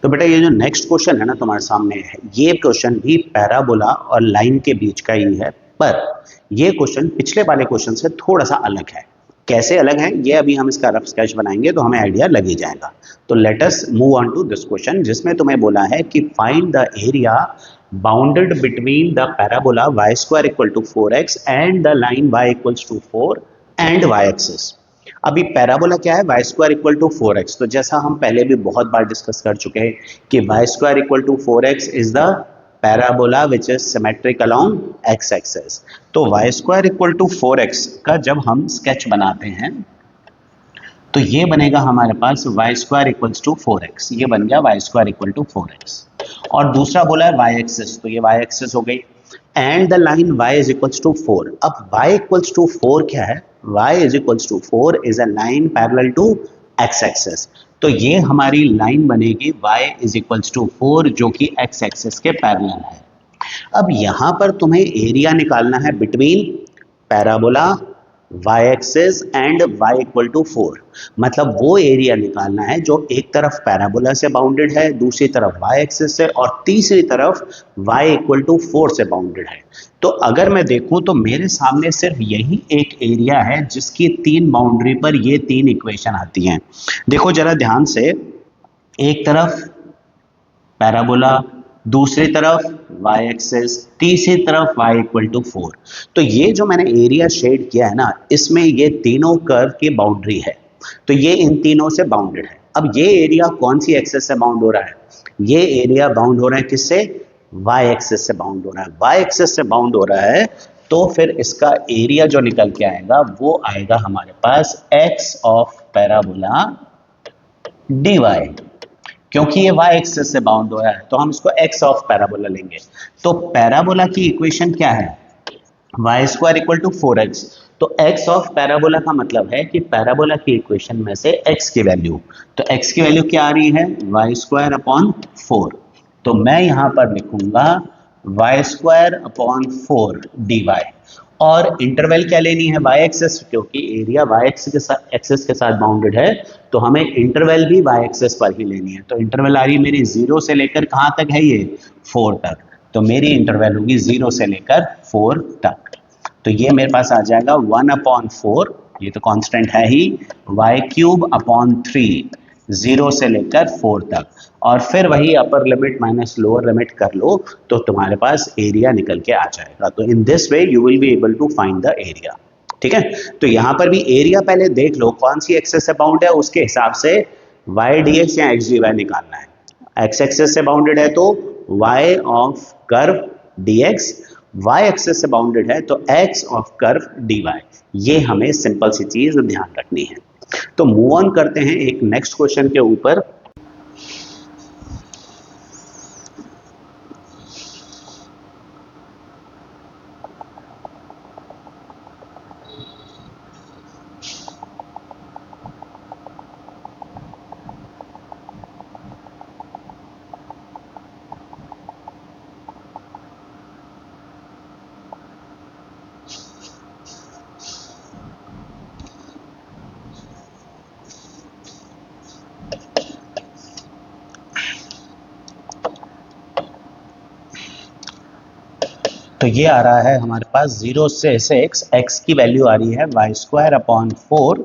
तो बेटा ये जो नेक्स्ट क्वेश्चन है ना तुम्हारे सामने है, ये क्वेश्चन भी पैराबोला और लाइन के बीच का ही है, पर ये क्वेश्चन पिछले वाले क्वेश्चन से थोड़ा सा अलग है। कैसे अलग है ये अभी हम इसका रफ स्केच बनाएंगे तो हमें आइडिया लग ही जाएगा। तो let us move on to this question, जिसमें तुम्हें बोला है कि find the area bounded between the parabola y square equal to 4x and the line y equals to 4 and y axis. अभी पैराबोला क्या है, Y square equal to 4x। तो जैसा हम पहले भी बहुत बार डिस्कस कर चुके हैं कि Y square equal to 4x is the parabola which is symmetric along x axis. तो Y square equal to 4x का जब हम स्केच बनाते हैं तो ये बनेगा हमारे पास y square equals to 4x, ये बन गया Y square equal to 4x। और दूसरा बोला है वाई एक्सिस, तो ये वाई एक्सिस हो गई, and the line y is equals to 4। अब y इक्वल्स टू 4 क्या है, y is equals to 4 is a line parallel to x axis. तो ये हमारी लाइन बनेगी y इज इक्वल्स टू 4 जो कि x एक्सिस के पैरेलल है। अब यहां पर तुम्हें एरिया निकालना है between parabola y axis and y equal to 4, मतलब वो एरिया निकालना है जो एक तरफ पैराबोला से बाउंडेड है, दूसरी तरफ y एक्सिस से, और तीसरी तरफ y इक्वल टू 4 से बाउंडेड है। तो अगर मैं देखूं तो मेरे सामने सिर्फ यही एक एरिया है जिसकी 3 बाउंड्री पर ये 3 इक्वेशन आती हैं। देखो जरा ध्यान से, एक तरफ पैराबोला, दूसरी तरफ y एक्सिस, तीसरी तरफ y इक्वल टू 4। तो ये जो मैंने एरिया शेड किया है ना, इसमें ये तीनों कर्व की बाउंड्री है, तो ये इन तीनों से बाउंडेड है। अब ये एरिया कौन सी एक्सिस से बाउंड हो रहा है, ये एरिया बाउंड हो रहा है किससे, y एक्सिस से बाउंड हो रहा है। y एक्सिस से बाउंड हो रहा है तो फिर इसका एरिया जो निकल के आएगा वो आएगा हमारे पास x ऑफ पैराबोला dy, क्योंकि ये y एक्सिस से बाउंड हो रहा है तो हम इसको x ऑफ पैराबोला लेंगे। तो पैराबोला की इक्वेशन क्या है, y square equal to 4x। तो x ऑफ पैराबोला का मतलब है कि पैराबोला की इक्वेशन में से x की वैल्यू, तो x की वैल्यू क्या आ रही है, y स्क्वायर अपॉन 4। तो मैं यहां पर लिखूंगा y स्क्वायर अपॉन 4 dy, और इंटरवल क्या लेनी है, y एक्सिस, क्योंकि एरिया y एक्सिस के साथ बाउंडेड है तो हमें इंटरवल भी y एक्सिस पर ही लेनी है। तो इंटरवल आ रही है मेरी 0 से लेकर कहां तक है, ये 4 तक। तो मेरी इंटरवल होगी 0 से लेकर 4 तक। तो ये मेरे पास आ जाएगा 1/4, ये तो कांस्टेंट है ही, y³ 3, 0 से लेकर 4 तक, और फिर वही upper limit minus lower limit कर लो तो तुम्हारे पास एरिया निकल के आ जाएगा। तो in this way you will be able to find the area. ठीक है, तो यहां पर भी एरिया पहले देख लो कौन सी एक्सिस से बाउंड है, उसके हिसाब से y dx या x dy निकालना है। x एक्सिस से बाउंडेड है तो y of curve dx, y axis से बाउंडेड है तो x ऑफ कर्व dy। ये हमें सिंपल सी चीज ध्यान रखनी है। तो मूव ऑन करते हैं एक नेक्स्ट क्वेश्चन के ऊपर। तो ये आ रहा है हमारे पास 0 से 6, x की वैल्यू आ रही है y² 4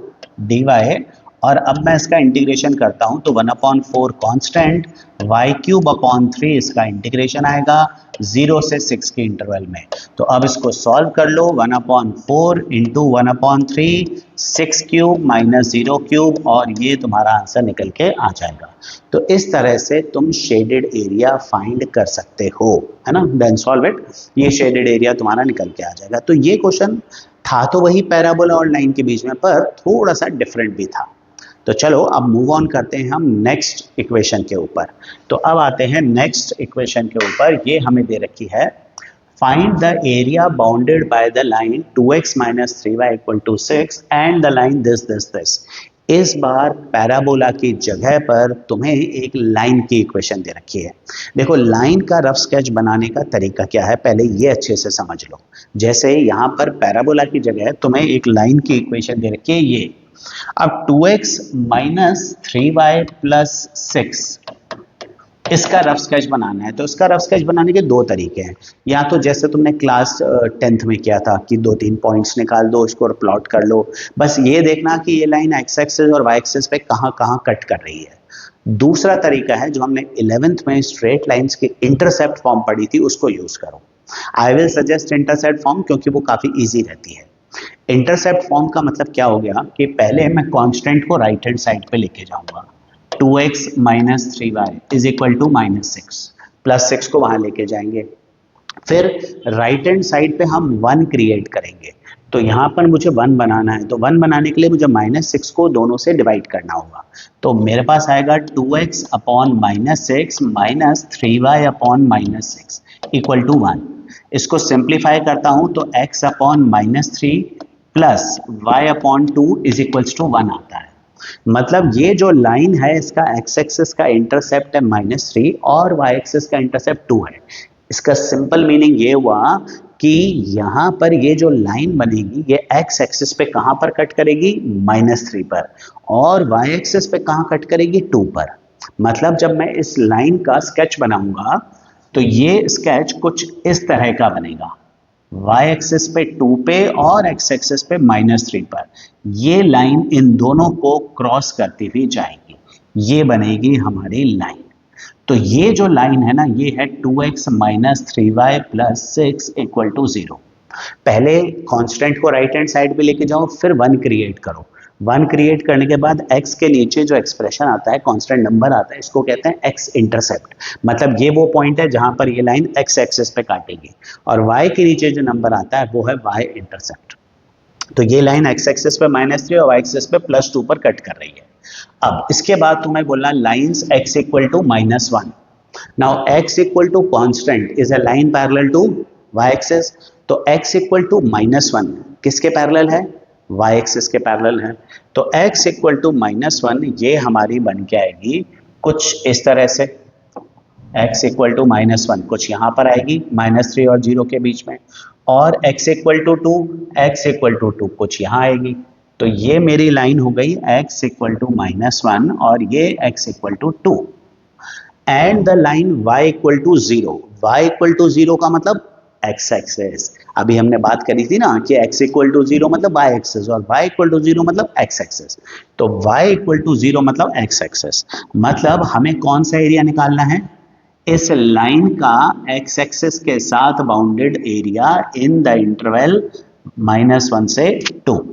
dy, और अब मैं इसका इंटीग्रेशन करता हूं तो 1/4 कांस्टेंट, y³ इसका इंटीग्रेशन आएगा 0 से 6 के इंटरवल में। तो अब इसको सॉल्व कर लो, 1/4 इंटू 1/3, 6³ माइनस 0³, और ये तुम्हारा आंसर निकल के आ जाएगा। तो इस तरह से तुम शेडेड एरिया फाइंड कर सकते हो, है ना। देन सॉल्व इट, ये शेडेड एरिया तुम्हारा निकल के आ जाएगा। तो ये क्वेश्चन था तो वही पैराबोला और लाइन के बीच में, पर थोड़ा सा डिफरेंट भी था। तो चलो अब मूव ऑन करते हैं हम नेक्स्ट इक्वेशन के ऊपर। तो अब आते हैं नेक्स्ट इक्वेशन के ऊपर। ये हमें दे रखी है, find the area bounded bye the line 2x - 3y = 6 and the line this. इस बार पैराबोला की जगह पर तुम्हें एक लाइन की इक्वेशन दे रखी है। देखो लाइन का रफ स्केच बनाने का तरीका क्या है, पहले ये अच्छे से समझ लो। जैसे यहाँ पर पैराबोला की जगह तुम्हें एक लाइन की इक्वेशन दे रखी है ये। अब 2x - 3y + 6 इसका रफ स्केच बनाना है। तो इसका रफ स्केच बनाने के दो तरीके हैं। या तो जैसे तुमने क्लास 10th में किया था कि 2-3 पॉइंट्स निकाल दो, उसको प्लॉट कर लो, बस ये देखना कि ये लाइन एक्स एक्सिस और वाई एक्सिस पे कहाँ कहाँ कट कर रही है। दूसरा तरीका है जो हमने 11th में स्ट्रेट लाइंस की इंटरसेप्ट फॉर्म पढ़ी थी, उसको यूज करो। I will suggest intercept form क्योंकि वो काफी ईजी रहती है। इंटरसेप्ट फॉर्म का मतलब क्या हो गया कि पहले मैं कांस्टेंट को राइट हैंड साइड पे लेके जाऊंगा, 2x - 3y = -6, +6 को वहां लेके जाएंगे। फिर राइट हैंड साइड पे हम 1 क्रिएट करेंगे। तो यहाँ पर मुझे 1 बनाना है, तो 1 बनाने के लिए मुझे -6 को दोनों से डिवाइड करना होगा। तो मेरे पास आएगा 2x upon -6 minus 3y upon -6 = 1। इसको सिंप्लीफाई करता हूँ तो x अपॉन -3 प्लस y/2 = 1 आता है। मतलब ये जो लाइन है इसका x एक्सिस का इंटरसेप्ट है -3 और y एक्सिस का इंटरसेप्ट 2 है। इसका सिंपल मीनिंग ये हुआ कि यहाँ पर ये जो लाइन बनेगी ये x एक्सिस पे कहाँ पर कट करेगी, -3 पर, और y एक्सिस पे कहाँ कट करेगी, 2 पर। मतलब जब मैं इस लाइन का स्केच बनाऊंगा तो ये स्केच कुछ इस तरह का बनेगा, y एक्सिस पे 2 पे और x एक्सिस पे -3 पर। ये लाइन इन दोनों को क्रॉस करती हुई जाएगी, ये बनेगी हमारी लाइन। तो ये जो लाइन है ना, ये है 2x - 3y + 6 = 0। पहले कांस्टेंट को राइट हैंड साइड पे लेके जाओ, फिर 1 क्रिएट करो। 1 क्रिएट करने के बाद x के नीचे जो एक्सप्रेशन आता है, कांस्टेंट नंबर आता है, इसको कहते हैं x इंटरसेप्ट। मतलब ये वो पॉइंट है जहां पर ये लाइन x एक्सिस पे काटेगी, और y के नीचे जो नंबर आता है वो है y इंटरसेप्ट। तो ये लाइन x एक्सिस पे -3 और y एक्सिस पे +2 पर कट कर रही है। अब इसके बाद तुम्हें बोलना lines x = -1। Now x = constant is a line parallel to y axis. तो x = -1 किसके पैरेलल है, y एक्सिस के पैरेलल है। तो x = -1 ये हमारी बन के आएगी कुछ इस तरह से, x = -1 कुछ यहाँ पर आएगी -3 और 0 के बीच में, और x = 2, x = 2 कुछ यहाँ आएगी। तो ये मेरी लाइन हो गई x = -1 और ये x = 2, and the line y = 0। y = 0 का मतलब x एक्सिस। अभी हमने बात करी थी ना कि x = 0 मतलब y एक्सिस और y = 0 मतलब x एक्सिस। तो y = 0 मतलब x एक्सिस। मतलब हमें कौन सा एरिया निकालना है, इस लाइन का x एक्सिस के साथ bounded area in the interval -1 से 2।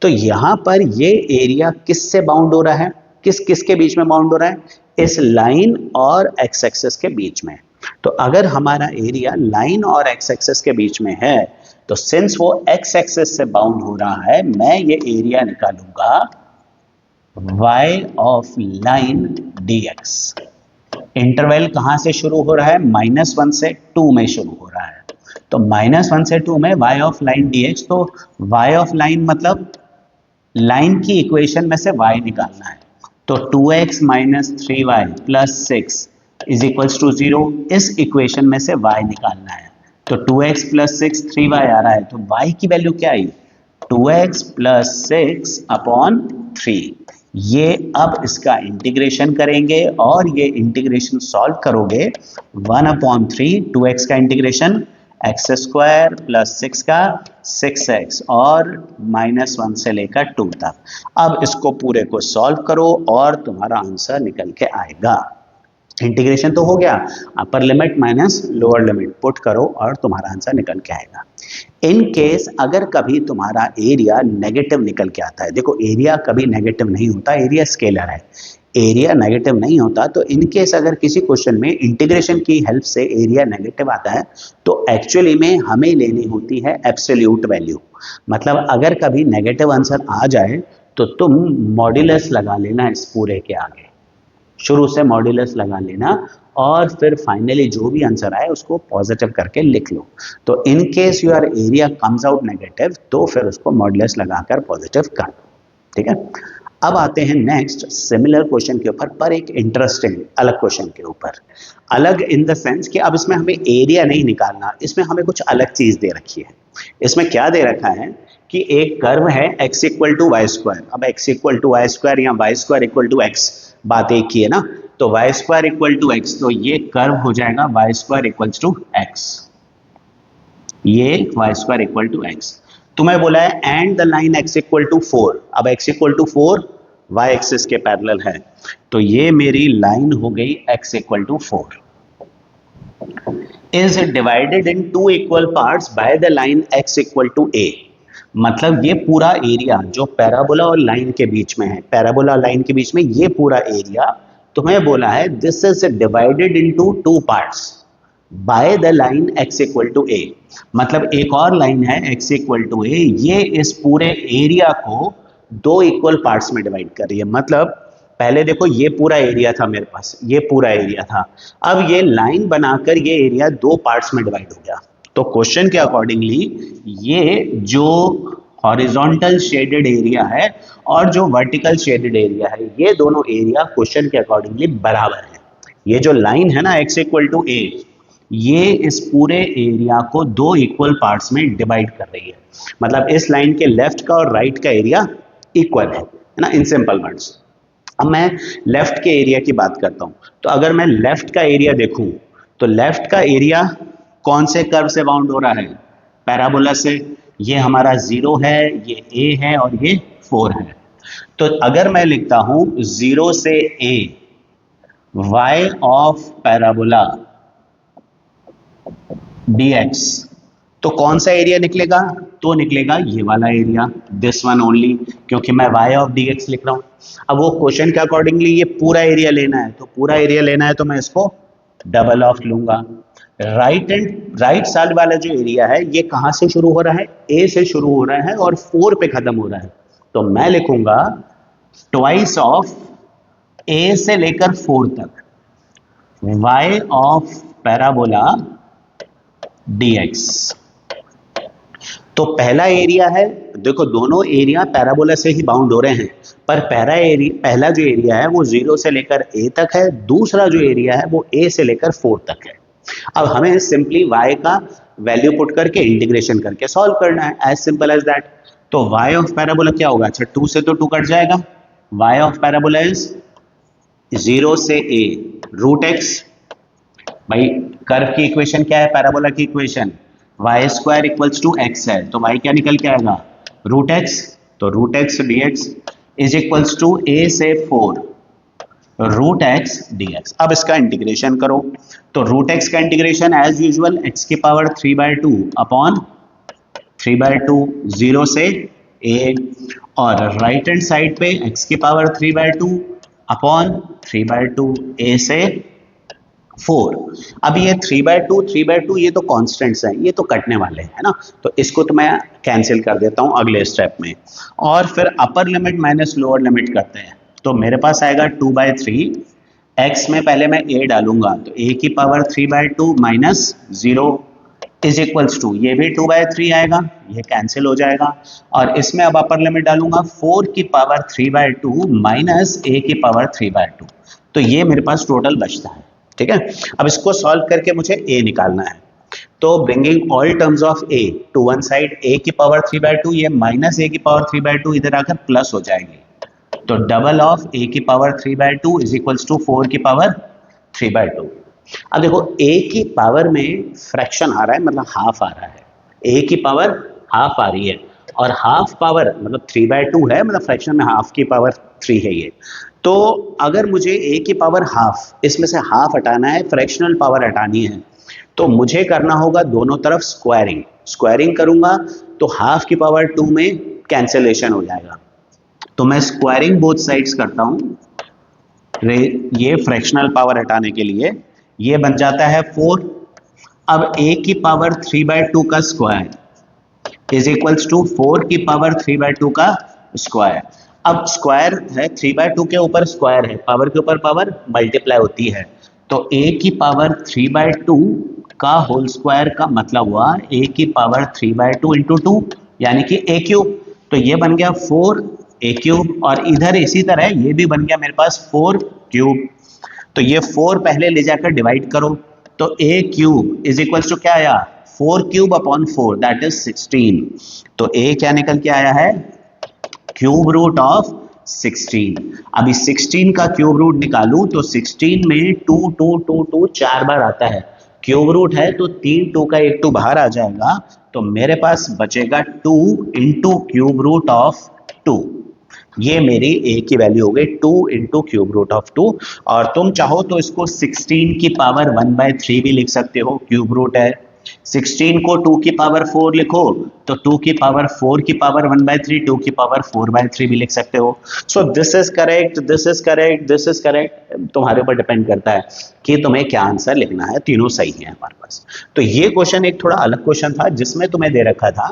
तो यहां पर ये एरिया किससे बाउंड हो रहा है, किस किस के बीच में बाउंड हो रहा है, इस लाइन और x एक्सिस के बीच में। तो अगर हमारा एरिया लाइन और एक्स एक्सेस के बीच में है, तो सिंस वो एक्स एक्सेस से बाउंड हो रहा है, मैं ये एरिया निकालूंगा y ऑफ लाइन dx। इंटरवल कहां से शुरू हो रहा है? -1 से 2 में शुरू हो रहा है। तो -1 से 2 में y ऑफ लाइन dx, तो y ऑफ लाइन मतलब लाइन की इक्वेशन में से y निकालना है। तो 2x minus 3y plus 6 is equals to 0। इस इक्वेशन में से y निकालना है। तो 2x प्लस 6 3y आ रहा है, तो y की वैल्यू क्या आई? 2x plus 6 upon 3। ये अब इसका इंटीग्रेशन करेंगे और ये इंटीग्रेशन सॉल्व करोगे 1/3 2x का इंटीग्रेशन एक्स स्क्वायर प्लस 6 का 6x और -1 से लेकर 2 तक। अब इसको पूरे को सॉल्व करो और तुम्हारा आंसर निकल के आएगा। इंटीग्रेशन तो हो गया, upper limit minus lower limit put करो और तुम्हारा आंसर निकल के आएगा। इन केस अगर कभी तुम्हारा एरिया नेगेटिव निकल के आता है, देखो एरिया कभी नेगेटिव नहीं होता, एरिया स्केलर है, एरिया नेगेटिव नहीं होता, तो इन केस अगर किसी क्वेश्चन में इंटीग्रेशन की हेल्प से एरिया नेगेटिव आता है, तो एक्चुअली में हमें लेनी होती है एब्सोल्यूट वैल्यू। मतलब अगर कभी नेगेटिव आंसर आ जाए तो तुम मॉड्यूलस लगा लेना इस पूरे के आगे, शुरू से मॉड्यूलस लगा लेना और फिर फाइनली जो भी आंसर आए उसको पॉजिटिव करके लिख लो। तो in case your area comes out negative, तो फिर उसको मॉड्यूलस लगाकर पॉजिटिव कर दो। ठीक है, अब आते हैं नेक्स्ट सिमिलर क्वेश्चन के ऊपर, पर एक इंटरेस्टिंग अलग क्वेश्चन के ऊपर। अलग इन द सेंस कि अब इसमें हमें एरिया नहीं निकालना, इसमें हमें कुछ अलग चीज दे रखी है। इसमें क्या दे रखा है कि एक कर्व है x equal to y square. अब x equal to y square या y square equal to x, बात एक ही है ना। तो Y square equal to x, तो ये कर्व हो जाएगा y square equal to x, ये y square equal to x. तुम्हें बोला है and the line x equal to 4। अब x equal to 4 y axis के पैरेलल है, तो ये मेरी लाइन हो गई x equal to 4 is divided in 2 equal parts by the line x equal to a। मतलब ये पूरा एरिया जो पैराबोला और लाइन के बीच में है, पैराबोला और लाइन के बीच में ये पूरा एरिया तुम्हें बोला है this is divided into 2 parts by the line x equal to a। मतलब एक और लाइन है x इक्वल टू a, ये इस पूरे एरिया को 2 इक्वल पार्ट्स में डिवाइड कर रही है। मतलब पहले देखो ये पूरा एरिया था मेरे पास, ये पूरा एरिया था, अब ये लाइन बनाकर ये एरिया 2 पार्ट्स में डिवाइड हो गया। तो क्वेश्चन के अकॉर्डिंगली ये जो हॉरिजॉन्टल शेडेड एरिया है और जो वर्टिकल शेडेड एरिया है, ये दोनों एरिया क्वेश्चन के अकॉर्डिंगली बराबर है। ये जो लाइन है ना x इक्वल टू a, ये इस पूरे एरिया को 2 इक्वल पार्ट्स में डिवाइड कर रही है। मतलब इस लाइन के लेफ्ट का और राइट का एरिया इक्वल है ना, इन सिंपल वर्ड्स। अब मैं लेफ्ट के एरिया की बात करता हूं, तो अगर मैं लेफ्ट का एरिया देखूं, तो लेफ्ट का एरिया कौन से कर्व से बाउंड हो रहा है? पैराबोला से। ये हमारा 0 है, ये a है और ये 4 है। तो अगर मैं लिखता हूं 0 से a y of parabola dx, तो कौन सा एरिया निकलेगा? तो निकलेगा ये वाला एरिया, दिस वन ओनली, क्योंकि मैं y ऑफ dx लिख रहा हूं। अब वो क्वेश्चन के अकॉर्डिंगली ये पूरा एरिया लेना है, तो पूरा एरिया लेना है तो मैं इसको डबल ऑफ लूंगा। राइट साइड वाला जो एरिया है ये कहां से शुरू हो रहा है? a से शुरू हो रहा है और 4 पे खत्म हो रहा है, तो मैं लिखूंगा ट्वाइस ऑफ a से लेकर 4 तक y ऑफ पैराबोला dx। तो पहला एरिया है, देखो दोनों एरिया पैराबोला से ही बाउंड हो रहे हैं, पर पहला जो एरिया है वो 0 से लेकर a तक है, दूसरा जो एरिया है वो a से लेकर 4 तक है। अब हमें सिंपली y का वैल्यू पुट करके इंटीग्रेशन करके सॉल्व करना है, एज सिंपल एज दैट। तो y ऑफ पैराबोला क्या होगा? अच्छा 2 से तो 2 कट जाएगा, y ऑफ पैराबोला इज 0 से a रूट एक्स। भाई कर्व की इक्वेशन क्या है? पैराबोला की equation y square equals to x है, तो y क्या निकल के आएगा? Root x. तो root x d x is equals to a से 4 रूट एक्स डी एक्स। अब इसका इंटीग्रेशन करो, तो रूट एक्स का इंटीग्रेशन एज यूजुअल x की पावर 3/2 अपॉन 3/2 0 से a, और राइट हैंड साइड पे x की पावर 3/2 अपॉन 3/2 a से 4। अब ये 3/2 ये तो कांस्टेंट्स हैं, ये तो कटने वाले हैं, है ना, तो इसको तो मैं कैंसिल कर देता हूं अगले स्टेप में। और फिर upper limit minus lower limit करते हैं, तो मेरे पास आएगा 2/3। एक्स में पहले मैं a डालूंगा, तो a की power 3/2 minus 0 is equals to, ये भी 2/3 आएगा, ये कैंसिल हो जाएगा। और इसमें अब अपर लिमिट डालूंगा 4 की पावर 3/2 माइनस a की पावर 3/2, तो ये मेरे पास टोटल बचता है। ठीक है, अब इसको सॉल्व करके मुझे a निकालना है, तो bringing all terms of a to one side, a की पावर 3/2 ये माइनस a की पावर 3/2 इधर आकर प्लस हो जाएगी, तो डबल ऑफ a की पावर 3/2 इज इक्वल्स टू 4 की पावर 3/2। अब देखो a की पावर में फ्रैक्शन आ रहा है, मतलब हाफ आ रहा है, a की पावर हाफ आ रही है, और हाफ पावर मतलब 3/2 है, मतलब फ्रैक्शन में हाफ की पावर 3 है ये। तो अगर मुझे a की पावर हाफ, इसमें से हाफ हटाना है, फ्रैक्शनल पावर हटानी है, तो मुझे करना होगा दोनों तरफ स्क्वायरिंग। स्क्वायरिंग करूंगा तो हाफ की पावर 2 में कैंसिलेशन हो जाएगा, तो मैं स्क्वायरिंग बोथ साइड्स करता हूं ये फ्रैक्शनल पावर हटाने के लिए, ये बन जाता है 4। अब a की पावर 3/2 का स्क्वायर इज इक्वल्स टू 4 की पावर 3/2 का स्क्वायर। अब स्क्वायर है, 3/2 के ऊपर स्क्वायर है, पावर के ऊपर पावर मल्टीप्लाई होती है, तो a की पावर 3/2 का होल स्क्वायर का मतलब हुआ a की पावर 3/2 इंटू 2, यानी कि a क्यूब, तो ये बन गया 4a क्यूब, और इधर इसी तरह ये भी बन गया मेरे पास 4 क्यूब। तो ये 4 पहले ले जाकर डिवाइड करो, तो a cube is equals to क्या आया, 4 क्यूब अपॉन 4 दैट इज 16, तो a क्या निकल के आया है, क्यूब रूट ऑफ 16। अभी 16 का क्यूब रूट निकालूं तो 16 में 2 2 2 2 4 बार आता है, क्यूब रूट है तो 3 2 का 1 2 बाहर आ जाएगा, तो मेरे पास बचेगा 2 इंटू क्यूब रूट ऑफ 2। ये मेरी a की वैल्यू हो गई 2 इंटू क्यूब रूट ऑफ 2। और तुम चाहो तो इसको 16 की पावर 1/3 भी लिख सकते हो, क्यूब रूट है। 16 को 2 की पावर 4 लिखो तो 2 की पावर 4 की पावर 1/3, 2 की पावर 4/3 भी लिख सकते हो। So this is correct, this is correct, this is correct, तुम्हारे ऊपर डिपेंड करता है कि तुम्हें क्या आंसर लिखना है, तीनों सही है हमारे पास। तो ये क्वेश्चन एक थोड़ा अलग क्वेश्चन था, जिसमें तुम्हें दे रखा था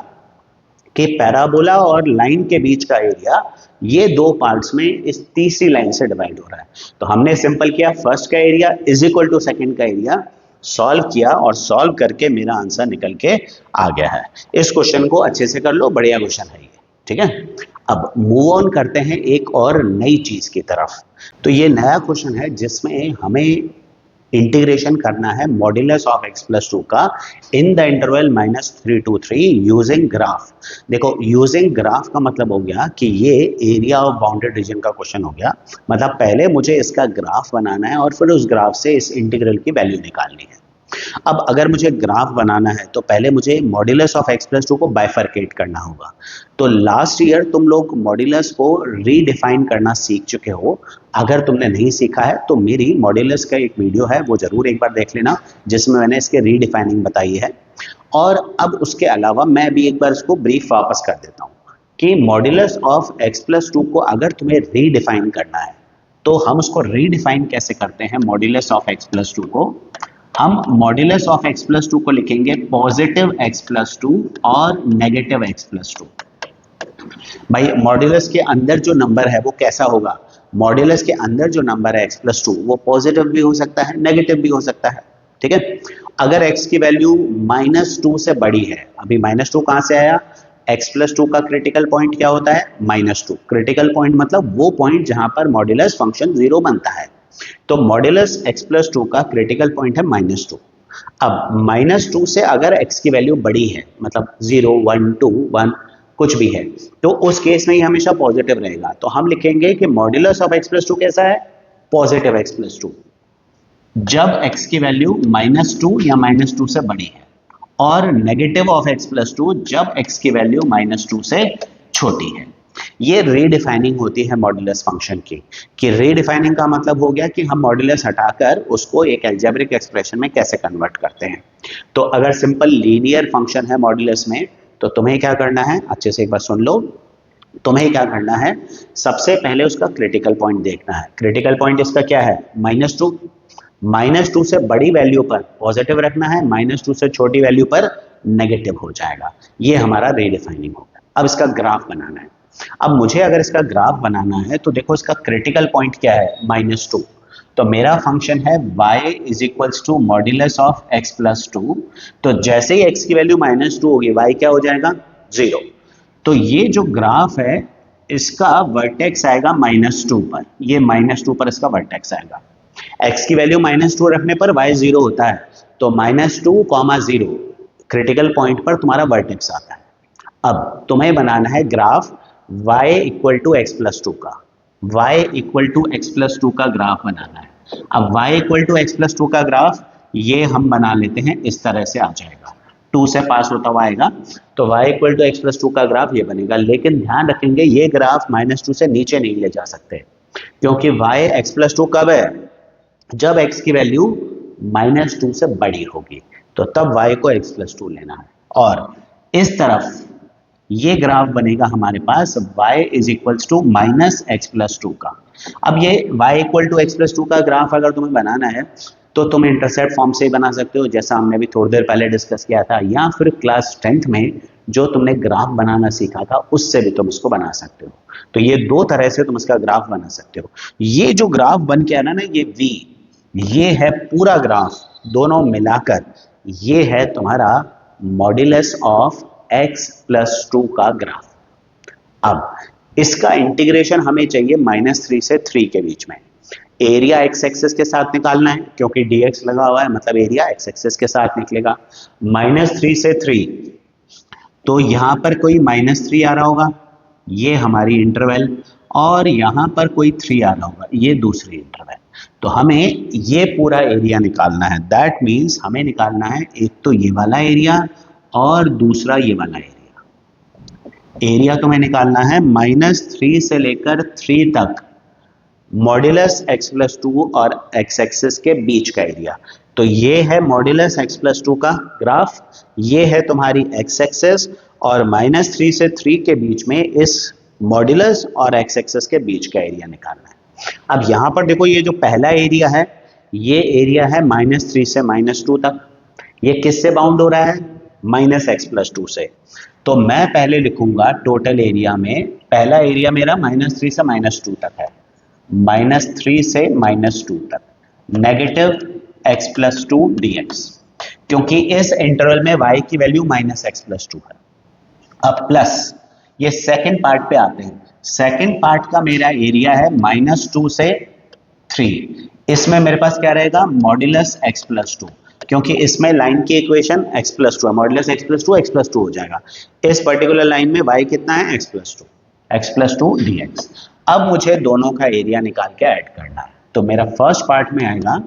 कि पैराबोला और लाइन के बीच का एरिया ये दो पार्ट्स में इस तीसरी लाइन से डिवाइड हो रहा है। तो हमने सिंपल किया, फर्स्ट का area is equal to second का एरिया, सॉल्व किया और सॉल्व करके मेरा आंसर निकल के आ गया है। इस क्वेश्चन को अच्छे से कर लो, बढ़िया क्वेश्चन है ये। ठीक है, अब मूव ऑन करते हैं एक और नई चीज की तरफ। तो ये नया क्वेश्चन है जिसमें हमें इंटीग्रेशन करना है मॉड्यूलस ऑफ x प्लस 2 का in the interval -3 to 3 using graph. देखो यूजिंग ग्राफ का मतलब हो गया कि ये एरिया ऑफ बाउंडेड रीजन का क्वेश्चन हो गया, मतलब पहले मुझे इसका ग्राफ बनाना है और फिर उस ग्राफ से इस इंटीग्रल की वैल्यू निकालनी है। अब अगर मुझे ग्राफ बनाना है तो पहले मुझे मॉड्यूलस ऑफ x प्लस 2 को बाइफरकेट करना होगा। तो लास्ट ईयर तुम लोग मॉड्यूलस को रीडिफाइन करना सीख चुके हो, अगर तुमने नहीं सीखा है तो मेरी मॉड्यूलस का एक वीडियो है, वो जरूर एक बार देख लेना, जिसमें मैंने इसके रीडिफाइनिंग बताई है। और अब उसके अलावा मैं भी एक बार इसको ब्रीफ वापस कर देता हूँ कि मॉड्यूलस ऑफ x प्लस 2 को अगर तुम्हें रीडिफाइन करना है तो हम उसको रीडिफाइन कैसे करते हैं। मॉड्यूलस ऑफ x प्लस 2 को हम मॉड्यूलस ऑफ x प्लस 2 को लिखेंगे पॉजिटिव x प्लस 2 और नेगेटिव x प्लस 2। भाई मॉड्यूलस के अंदर जो नंबर है वो कैसा होगा, मॉड्यूलस के अंदर जो नंबर है x प्लस 2 वो पॉजिटिव भी हो सकता है, नेगेटिव भी हो सकता है। ठीक है, अगर x की वैल्यू -2 से बड़ी है, अभी -2 कहां से आया, x प्लस 2 का क्रिटिकल पॉइंट क्या होता है, -2। क्रिटिकल पॉइंट मतलब वो पॉइंट जहां पर मॉड्यूलस फंक्शन 0 बनता है, तो मॉड्यूलस x प्लस 2 का क्रिटिकल पॉइंट है -2। अब -2 से अगर x की वैल्यू बड़ी है, मतलब 0 1 2 1 कुछ भी है, तो उस केस में ही हमेशा पॉजिटिव रहेगा। तो हम लिखेंगे कि मॉड्यूलस ऑफ x प्लस 2 कैसा है, पॉजिटिव x प्लस 2, जब x की वैल्यू -2 या -2 से बड़ी है, और नेगेटिव ऑफ x प्लस 2 जब x की वैल्यू -2 से छोटी है। ये रीडिफाइनिंग होती है मॉड्यूलस फंक्शन की, कि रीडिफाइनिंग का मतलब हो गया कि हम मॉड्यूलस हटाकर उसको एक अलजेब्रिक एक्सप्रेशन में कैसे कन्वर्ट करते हैं। तो अगर सिंपल लीनियर फंक्शन है मॉड्यूलस में, तो तुम्हें क्या करना है, अच्छे से एक बार सुन लो, तुम्हें क्या करना है, सबसे पहले उसका क्रिटिकल पॉइंट देखना है। क्रिटिकल पॉइंट इसका क्या है, -2, -2 से बड़ी वैल्यू पर पॉजिटिव रखना है, -2 से छोटी वैल्यू पर नेगेटिव हो जाएगा। ये हमारा रीडिफाइनिंग हो गया। अब इसका ग्राफ बनाना है। अब मुझे अगर इसका ग्राफ बनाना है तो देखो इसका क्रिटिकल पॉइंट क्या है, -2। तो मेरा फंक्शन है y is equals to modulus of x plus 2। तो जैसे ही x की वैल्यू -2 होगी y क्या हो जाएगा, 0। तो ये जो ग्राफ है इसका वर्टेक्स आएगा -2 पर, ये -2 पर इसका वर्टेक्स आएगा। x की वैल्यू -2 रखने पर y 0 होता है, तो -2, 0 क्रिटिकल पॉइंट पर तुम्हारा वर्टेक्स आता है। अब तुम्हें बनाना है graph y equal to x plus 2 का, y equal to x plus 2 का ग्राफ बनाना है। अब y equal to x plus 2 का ग्राफ ये हम बना लेते हैं, इस तरह से आ जाएगा, 2 से पास होता हुआ आएगा। तो y equal to x plus 2 का ग्राफ ये बनेगा, लेकिन ध्यान रखेंगे ये ग्राफ -2 से नीचे नहीं ले जा सकते, क्योंकि y एक्स प्लस 2 कब है, जब x की वैल्यू -2 से बड़ी होगी, तो तब y को x प्लस 2 लेना है। और इस तरफ ये ग्राफ बनेगा हमारे पास y is equals to -x plus 2 का। अब ये y equal to x plus 2 का ग्राफ अगर तुम्हें बनाना है तो तुम इंटरसेप्ट फॉर्म से ही बना सकते हो, जैसा हमने भी थोड़ी देर पहले डिस्कस किया था, या फिर क्लास 10th में जो तुमने ग्राफ बनाना सीखा था उससे भी तुम इसको बना सकते हो। तो ये दो तरह से तुम इसका ग्राफ बना सकते हो। ये जो ग्राफ बन के आना ना, ये v, ये है पूरा ग्राफ, दोनों मिलाकर ये है तुम्हारा मॉड्यूलस ऑफ x प्लस 2 का ग्राफ। अब इसका इंटीग्रेशन हमें चाहिए -3 से 3 के बीच में। एरिया x एक्सेस के साथ निकालना है, क्योंकि dx लगा हुआ है, मतलब एरिया x एक्सेस के साथ निकलेगा। -3 से 3, तो यहां पर कोई -3 आ रहा होगा, ये हमारी इंटरवल, और यहां पर कोई 3 आ रहा होगा, ये दूसरी इंटरवल। तो हमें ये पूरा एरिया निकालना है। दैट मीन्स हमें निकालना है एक तो ये वाला एरिया और दूसरा ये वाला एरिया। एरिया तुम्हें निकालना है -3 से लेकर 3 तक मॉड्यूलस x प्लस 2 और x एक्सिस के बीच का एरिया। तो ये है मॉड्यूलस x प्लस 2 का ग्राफ, ये है तुम्हारी x एक्सिस, और -3 से 3 के बीच में इस मॉड्यूलस और x एक्सिस के बीच का एरिया निकालना है। अब यहां पर देखो ये जो पहला एरिया है, ये एरिया है -3 से -2 तक। ये किससे बाउंड हो रहा है, -x प्लस 2 से। तो मैं पहले लिखूंगा टोटल एरिया में, पहला एरिया मेरा -3 से -2 तक है, -3 से -2 तक, नेगेटिव x प्लस 2 dx, क्योंकि इस इंटरवल में y की वैल्यू -x प्लस 2 है। अब प्लस ये सेकंड पार्ट पे आते हैं। सेकंड पार्ट का मेरा एरिया है -2 से 3। इसमें मेरे पास क्या रहेगा, मॉड्यूलस x प्लस 2, क्योंकि इसमें लाइन की इक्वेशन x प्लस 2 है, मॉड्यूलस x प्लस 2 हो जाएगा। इस पर्टिकुलर लाइन में y कितना है, x प्लस 2 dx। अब मुझे दोनों का एरिया निकाल के ऐड करना है। तो मेरा फर्स्ट पार्ट में आएगा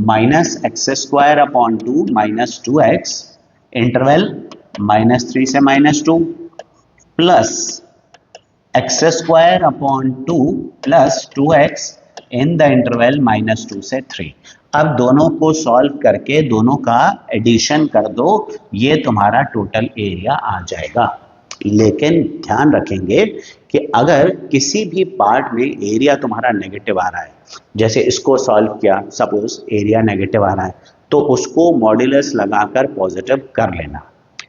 -x² - 2x इंटरवल -3 से -2 plus x² plus 2x in the interval -2 से 3। अब दोनों को सॉल्व करके दोनों का एडिशन कर दो, ये तुम्हारा टोटल एरिया आ जाएगा। लेकिन ध्यान रखेंगे कि अगर किसी भी पार्ट में एरिया तुम्हारा नेगेटिव आ रहा है, जैसे इसको सॉल्व किया, सपोज एरिया नेगेटिव आ रहा है, तो उसको मॉड्यूलस लगाकर पॉजिटिव कर लेना,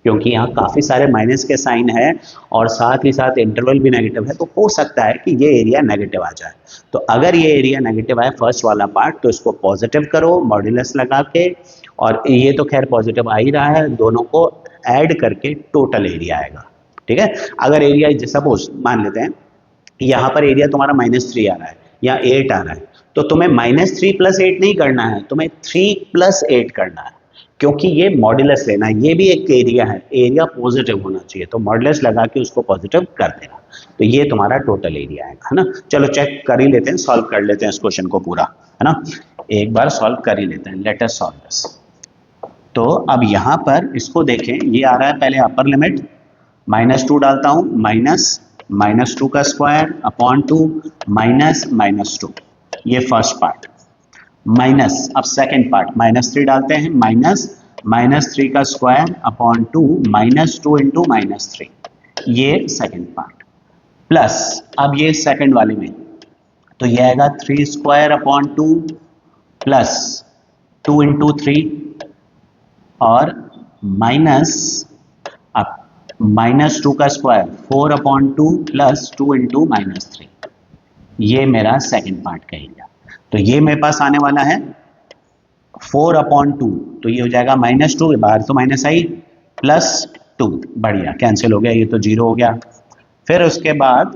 क्योंकि यहाँ काफ़ी सारे माइनस के साइन है और साथ ही साथ इंटरवल भी नेगेटिव है, तो हो सकता है कि ये एरिया नेगेटिव आ जाए। तो अगर ये एरिया नेगेटिव आए फर्स्ट वाला पार्ट, तो इसको पॉजिटिव करो मॉड्यूलस लगा के, और ये तो खैर पॉजिटिव आ ही रहा है, दोनों को ऐड करके टोटल एरिया आएगा। ठीक है, अगर एरिया सपोज मान लेते हैं यहाँ पर एरिया तुम्हारा -3 आ रहा है या 8 आ रहा है, तो तुम्हें -3 + 8 नहीं करना है, तुम्हें 3 + 8 करना है, क्योंकि ये मॉड्यूलस लेना है, ये भी एक एरिया है, एरिया पॉजिटिव होना चाहिए, तो मॉड्यूलस लगा के उसको पॉजिटिव कर देना। तो ये तुम्हारा टोटल एरिया है ना। चलो चेक कर ही लेते हैं, सॉल्व कर लेते हैं इस क्वेश्चन को पूरा, है ना, एक बार सॉल्व कर ही लेते हैं। Let us solve this. तो अब यहाँ पर इसको देखें, ये आ रहा है पहले अपर लिमिट, -2 डालता हूँ, -2 का स्क्वायर अपॉन 2 -2, ये फर्स्ट पार्ट, माइनस, अब सेकेंड पार्ट -3 डालते हैं, -3 का स्क्वायर अपॉन 2 -2 इंटू -3, ये सेकेंड पार्ट, प्लस अब ये सेकेंड वाले में, तो ये आएगा 3² अपॉन 2 प्लस 2 × 3 और -2 का स्क्वायर 4/2 प्लस 2 × -3, ये मेरा सेकंड पार्ट का एरिया। तो ये मेरे पास आने वाला है 4/2, तो ये हो जाएगा -2, बाहर तो माइनस आई, +2, बढ़िया कैंसिल हो गया, ये तो 0 हो गया। फिर उसके बाद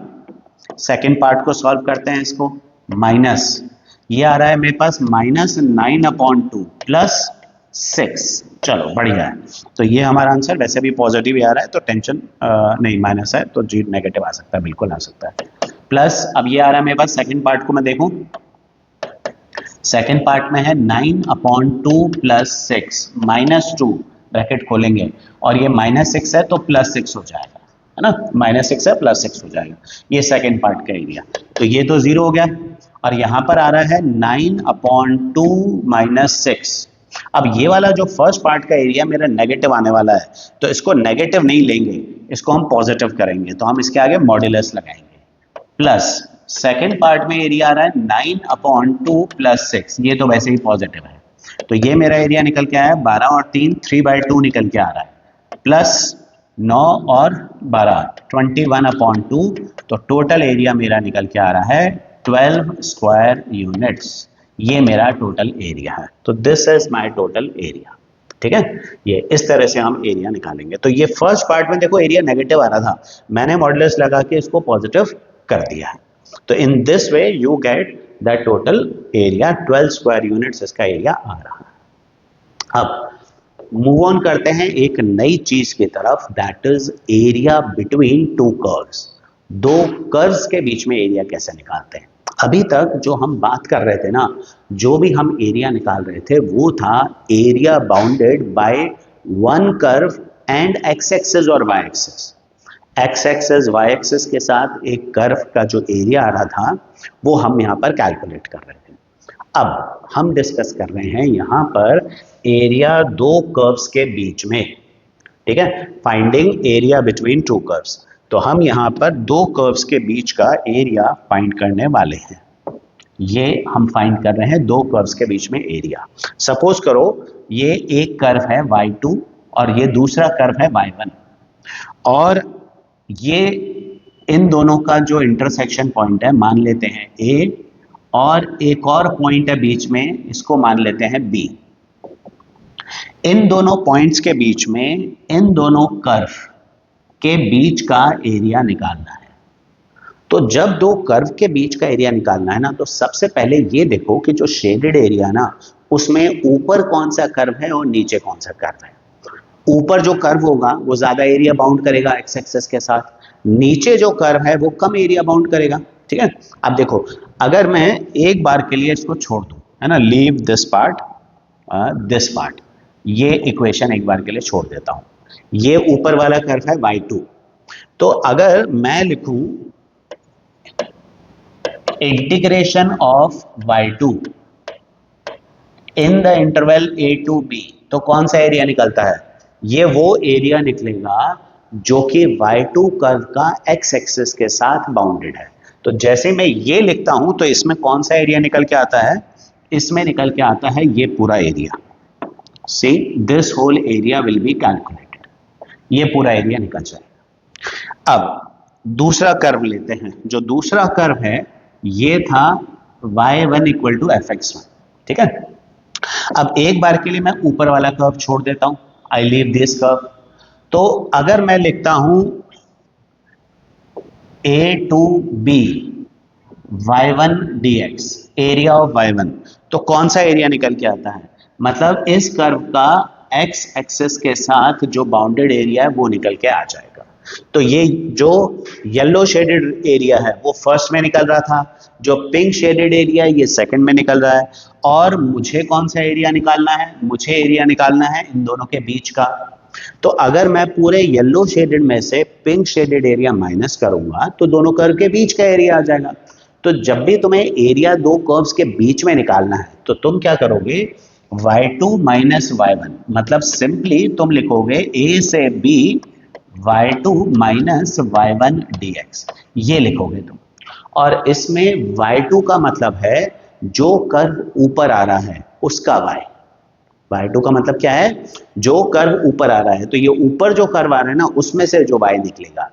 सेकंड पार्ट को सॉल्व करते हैं, इसको माइनस, ये आ रहा है मेरे पास -9/2 +6, चलो बढ़िया है। तो ये हमारा आंसर वैसे भी पॉजिटिव ही आ रहा है, तो टेंशन नहीं, माइनस है तो जी नेगेटिव आ सकता है, बिल्कुल आ सकता है। प्लस अब ये आ रहा है मेरे पास सेकंड पार्ट को मैं देखूं, सेकंड पार्ट में है 9/2 +6 -2, ब्रैकेट खोलेंगे और ये -6 है तो +6 हो जाएगा, है ना, -6 है +6 हो जाएगा, ये सेकंड पार्ट का एरिया। तो ये तो 0 हो गया और यहां पर आ रहा है 9/2 -6। अब ये वाला जो फर्स्ट पार्ट का एरिया मेरा नेगेटिव आने वाला है, तो इसको नेगेटिव नहीं लेंगे, इसको हम पॉजिटिव करेंगे, तो हम इसके आगे मॉड्यूलस लगाएंगे, प्लस सेकेंड पार्ट में एरिया आ रहा है 9/2 +6, ये तो वैसे ही पॉजिटिव है, तो ये मेरा एरिया निकल के आया 12 और 3 3/2 निकल के आ रहा है, प्लस 9 और 12 21/2, तो टोटल एरिया मेरा निकल के आ रहा है 12 स्क्वायर यूनिट्स, ये मेरा टोटल एरिया है। तो this is my total area, ठीक है, ये इस तरह से हम एरिया निकालेंगे। तो ये फर्स्ट पार्ट में देखो एरिया नेगेटिव आ रहा था, मैंने मॉड्यूलस लगा के इसको पॉजिटिव कर दिया है। तो in this way you get the total area 12 square units इसका एरिया आ रहा है। अब मूव ऑन करते हैं एक नई चीज की तरफ, that is area between two curves. दो कर्व्स के बीच में एरिया कैसे निकालते हैं। अभी तक जो हम बात कर रहे थे ना, जो भी हम एरिया निकाल रहे थे वो था area bounded by one curve and x axis और y axis. X axis y axis के साथ एक कर्व का जो एरिया आ रहा था वो हम यहाँ पर कैलकुलेट कर रहे थे। अब हम डिस्कस कर रहे हैं यहाँ पर एरिया दो कर्व्स के बीच में, ठीक है, finding area between two curves. तो हम यहाँ पर दो कर्व्स के बीच का एरिया फाइंड करने वाले हैं। ये हम फाइंड कर रहे हैं दो कर्व्स के बीच में एरिया। सपोज करो ये एक कर्व है y2 और ये दूसरा कर्व है y1, और ये इन दोनों का जो इंटरसेक्शन पॉइंट है मान लेते हैं A, और एक और पॉइंट है बीच में, इसको मान लेते हैं B। इन दोनों पॉइंट्स के बीच में इन दोनों कर्व के बीच का एरिया निकालना है। तो जब दो कर्व के बीच का एरिया निकालना है ना, तो सबसे पहले ये देखो कि जो शेडेड एरिया ना, उसमें ऊपर कौन सा कर्व है और नीचे कौन सा कर्व है। ऊपर जो कर्व होगा वो ज्यादा एरिया बाउंड करेगा एक्स एक्सिस के साथ, नीचे जो कर्व है वो कम एरिया बाउंड करेगा, ठीक है। अब देखो अगर मैं एक बार के लिए इसको छोड़ दूं, है ना, लीव दिस पार्ट, ये इक्वेशन एक बार के लिए छोड़ देता हूं। ये ऊपर वाला कर्व है y2, तो अगर मैं लिखूं integration of y2 in the interval a to b, तो कौन सा एरिया निकलता है, ये वो एरिया निकलेगा जो कि y2 कर्व का x एक्सिस के साथ बाउंडेड है। तो जैसे मैं ये लिखता हूं तो इसमें कौन सा एरिया निकल के आता है, इसमें निकल के आता है ये पूरा area. See this whole area will be calculated, ये पूरा एरिया निकल जाएगा। अब दूसरा कर्व लेते हैं, जो दूसरा कर्व है ये था y1 = fx1, ठीक है। अब एक बार के लिए मैं ऊपर वाला कर्व छोड़ देता हूं, आई लीव दिस कर्व। तो अगर मैं लिखता हूं a to b y1 dx, area of y1, तो कौन सा एरिया निकल के आता है, मतलब इस कर्व का x एक्सिस के साथ जो बाउंडेड एरिया है वो निकल के आ जाएगा। तो ये जो येलो शेडेड एरिया है वो फर्स्ट में निकल रहा था, जो पिंक शेडेड एरिया है ये सेकंड में निकल रहा है, और मुझे कौन सा एरिया निकालना है, मुझे एरिया निकालना है इन दोनों के बीच का। तो अगर मैं पूरे येलो शेडेड में से पिंक शेडेड एरिया माइनस करूंगा तो दोनों कर्व के बीच का एरिया आ जाएगा। तो जब भी तुम्हें एरिया दो कर्व्स के बीच में निकालना है तो तुम क्या करोगे, y2 - y1, मतलब सिंपली तुम लिखोगे a से b y2 - y1 dx, ये लिखोगे तुम। और इसमें y2 का मतलब है जो कर्व ऊपर आ रहा है उसका y, y2 का मतलब क्या है, जो कर्व ऊपर आ रहा है, तो ये ऊपर जो कर्व आ रहा है ना उसमें से जो y निकलेगा,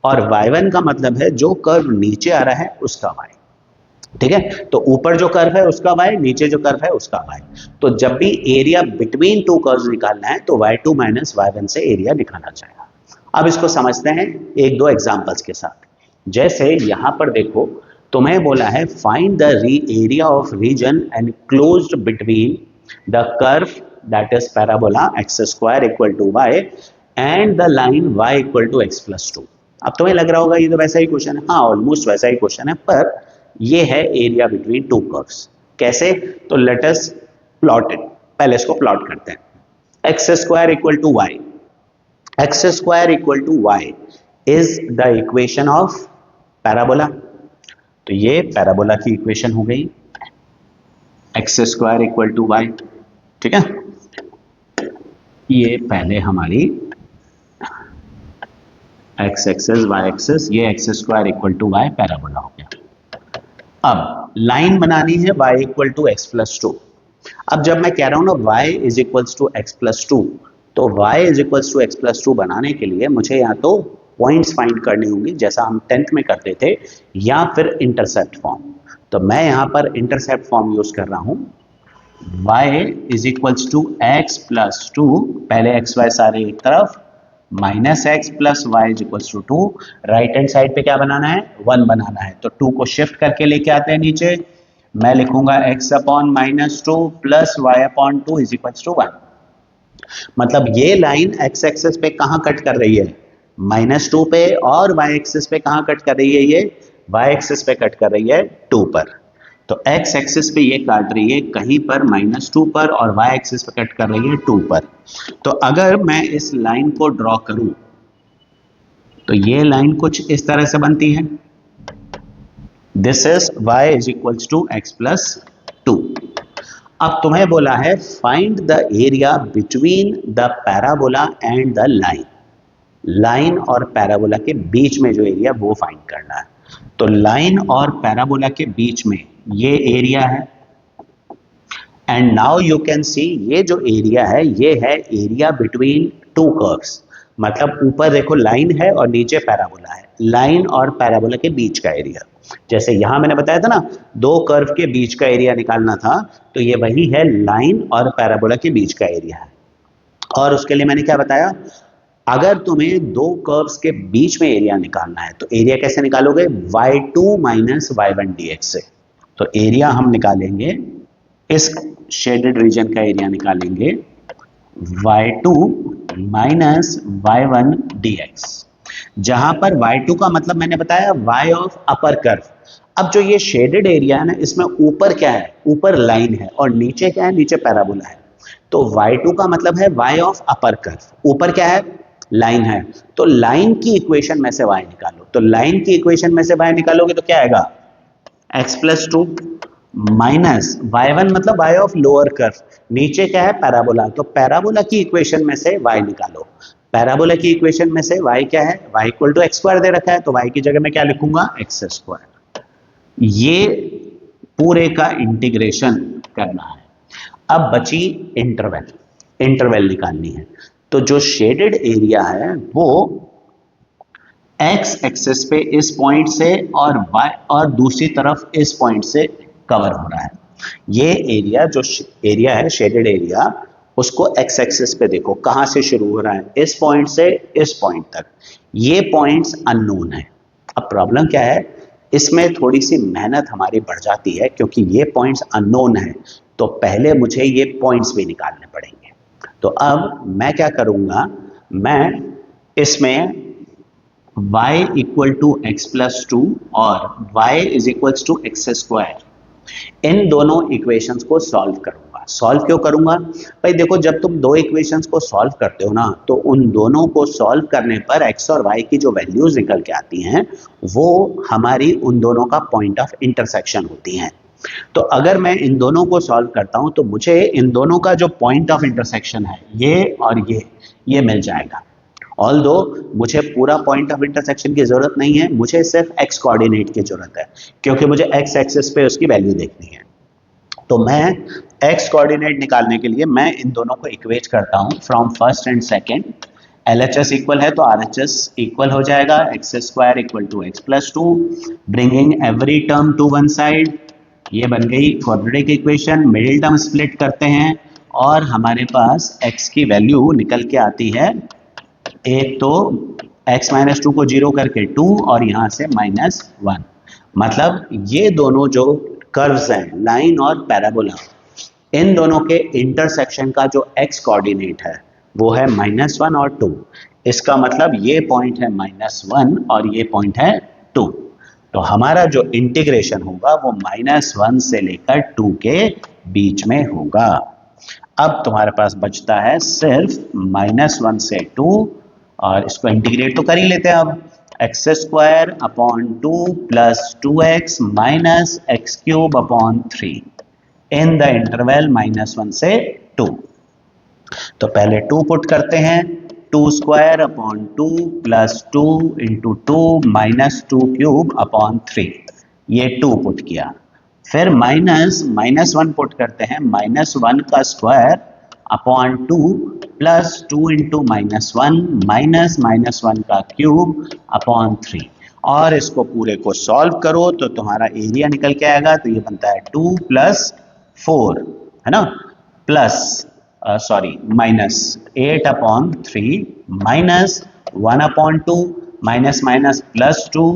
और y1 का मतलब है जो कर्व नीचे आ रहा है उसका y। ठीक है, तो ऊपर जो कर्व है उसका y, नीचे जो कर्व है उसका y। तो जब भी एरिया बिटवीन टू कर्व्स निकालना है तो y2 माइनस y1 से एरिया निकाला जाएगा। अब इसको समझते हैं एक दो एग्जांपल्स के साथ। जैसे यहां पर देखो, तुम्हें बोला है find the area of region enclosed between the curve that is parabola x square equal to y and the line y equal to x plus two. अब तुम्हें लग रहा होगा ये तो वैसा ही क्वेश्चन है, हाँ ऑलमोस्ट वैसा ही क्वेश्चन है, पर ये है एरिया बिटवीन टू कर्व्स। कैसे, तो लेट अस प्लॉट इट। पहले इसको प्लॉट करते हैं। X square equal to y, x square equal to y is the equation of parabola. तो ये पैराबोला की इक्वेशन हो गई, x square equal to y. ठीक है, ये पहले हमारी एक्स एक्सेस वाई एक्सेस, ये x square equal to y parabola हो गया। अब लाइन बनानी है y equal to x plus two. अब जब मैं कह रहा हूं ना y is equals to x plus two, तो y is equals to x plus two बनाने के लिए मुझे या तो पॉइंट्स फाइंड करने होंगे जैसा हम 10th में करते थे, या फिर इंटरसेप्ट फॉर्म। तो मैं यहां पर इंटरसेप्ट फॉर्म यूज कर रहा हूं, y is equals to x plus two, पहले एक्स वाई सारे एक तरफ, minus x plus y is equals to two. Right hand side पे क्या बनाना है, 1 बनाना है, तो 2 को शिफ्ट करके लेके आते हैं नीचे। मैं लिखूंगा x upon minus two plus y upon two is equals to 1। मतलब ये लाइन x एक्सिस पे कहां कट कर रही है, -2 पे, और y एक्सिस पे कहां कट कर रही है, ये y एक्सिस पे कट कर रही है 2 पर। तो x एक्सिस पे ये काट रही है कहीं पर -2 पर, और y एक्सिस पे कट कर रही है 2 पर। तो अगर मैं इस लाइन को ड्रॉ करूं तो ये लाइन कुछ इस तरह से बनती है, this is y is equals to x plus two. अब तुम्हें बोला है find the area between the parabola and the line. Line और पैराबोला के बीच में जो एरिया वो फाइंड करना है। तो लाइन और पैराबोला के बीच में ये एरिया है, and now you can see ये जो एरिया है ये है एरिया बिटवीन टू कर्व्स। मतलब ऊपर देखो लाइन है और नीचे पैराबोला है, लाइन और पैराबोला के बीच का एरिया। जैसे यहां मैंने बताया था ना, दो कर्व के बीच का एरिया निकालना था, तो ये वही है, लाइन और पैराबोला के बीच का एरिया है। और उसके लिए मैंने क्या बताया, अगर तुम्हें दो कर्व्स के बीच में एरिया निकालना है तो एरिया कैसे निकालोगे, y2 माइनस y1 dx से। तो एरिया हम निकालेंगे, इस शेडेड रीजन का एरिया निकालेंगे y2 माइनस y1 dx, जहां पर y2 का मतलब मैंने बताया y ऑफ अपर कर्व। अब जो ये शेडेड एरिया है ना, इसमें ऊपर क्या है, ऊपर लाइन है, और नीचे क्या है, नीचे पैराबोला है। तो y2 का मतलब है y ऑफ अपर कर्व, ऊपर क्या है, लाइन है। तो लाइन की इक्वेशन में से y निकालो, तो लाइन की इक्वेशन में से y निकालोगे तो क्या आएगा, x plus two minus y1 मतलब y ऑफ लोअर कर्व, नीचे क्या है, पैराबोला। तो पैराबोला की इक्वेशन में से y निकालो। पैराबोला की इक्वेशन में से y क्या है, y equal to x square दे रखा है, तो y की जगह में क्या लिखूंगा, एक्स स्क्वायर। ये पूरे का इंटीग्रेशन करना है। अब बची इंटरवल, इंटरवल निकालनी है। तो जो शेडेड एरिया है वो x एक्सिस पे इस पॉइंट से और y और दूसरी तरफ इस पॉइंट से कवर हो रहा है। ये एरिया जो एरिया है शेडेड एरिया, उसको x एक्सिस पे देखो कहां से शुरू हो रहा है, इस पॉइंट से इस पॉइंट तक। ये पॉइंट्स अननोन है। अब प्रॉब्लम क्या है, इसमें थोड़ी सी मेहनत हमारी बढ़ जाती है, क्योंकि ये पॉइंट्स अननोन है, तो पहले मुझे ये पॉइंट्स भी निकालने पड़ेंगे। तो अब मैं क्या करूंगा, मैं इसमें y equal to x plus two और y is equals to x square, इन दोनों इक्वेशंस को सॉल्व करूंगा। सॉल्व क्यों करूंगा भाई, देखो जब तुम दो इक्वेशंस को सॉल्व करते हो ना, तो उन दोनों को सॉल्व करने पर x और y की जो वैल्यूज निकल के आती हैं वो हमारी उन दोनों का पॉइंट ऑफ इंटरसेक्शन होती हैं। तो अगर मैं इन दोनों को सॉल्व करता हूं तो मुझे इन दोनों का जो पॉइंट ऑफ इंटरसेक्शन है ये और ये मिल जाएगा। ऑल्दो मुझे पूरा पॉइंट ऑफ इंटरसेक्शन की जरूरत नहीं है, मुझे सिर्फ x कोऑर्डिनेट की जरूरत है, क्योंकि मुझे x एक्सिस पे उसकी वैल्यू देखनी है। तो मैं x कोऑर्डिनेट निकालने के लिए मैं इन दोनों को इक्वेट करता हूँ from first and second. LHS equal है तो RHS इक्वल हो जाएगा, x square equal to x plus two, bringing every term to one side. ये बन गई quadratic equation. Middle term split करते हैं और हमारे पास x की वैल्यू निकल के आती है, एक तो x माइनस टू को जीरो करके 2 और यहाँ से -1। मतलब ये दोनों जो कर्व्स हैं, लाइन और पैराबोला, इन दोनों के इंटरसेक्शन का जो x कोऑर्डिनेट है वो है -1 और 2। इसका मतलब ये पॉइंट है -1 और ये पॉइंट है 2। तो हमारा जो इंटीग्रेशन होगा वो -1 से लेकर 2 के बीच में होगा। अब तुम्हारे पास बचता है सिर्फ -1 से 2 और इसको इंटीग्रेट तो कर ही लेते हैं। अब x square upon 2 plus 2x minus x cube upon 3 in the interval -1 से 2। तो पहले 2 पुट करते हैं, 2 square upon 2 plus 2 into 2 minus 2 cube upon 3, ये 2 पुट किया। फिर -1 पुट करते हैं, -1 का square upon 2 plus 2 into -1 minus -1 का क्यूब अपॉन 3। और इसको पूरे को सॉल्व करो तो तुम्हारा एरिया निकल के आएगा। तो ये बनता है 2 प्लस 4, है ना, plus -8 upon 3 minus 1 upon 2 minus minus plus 2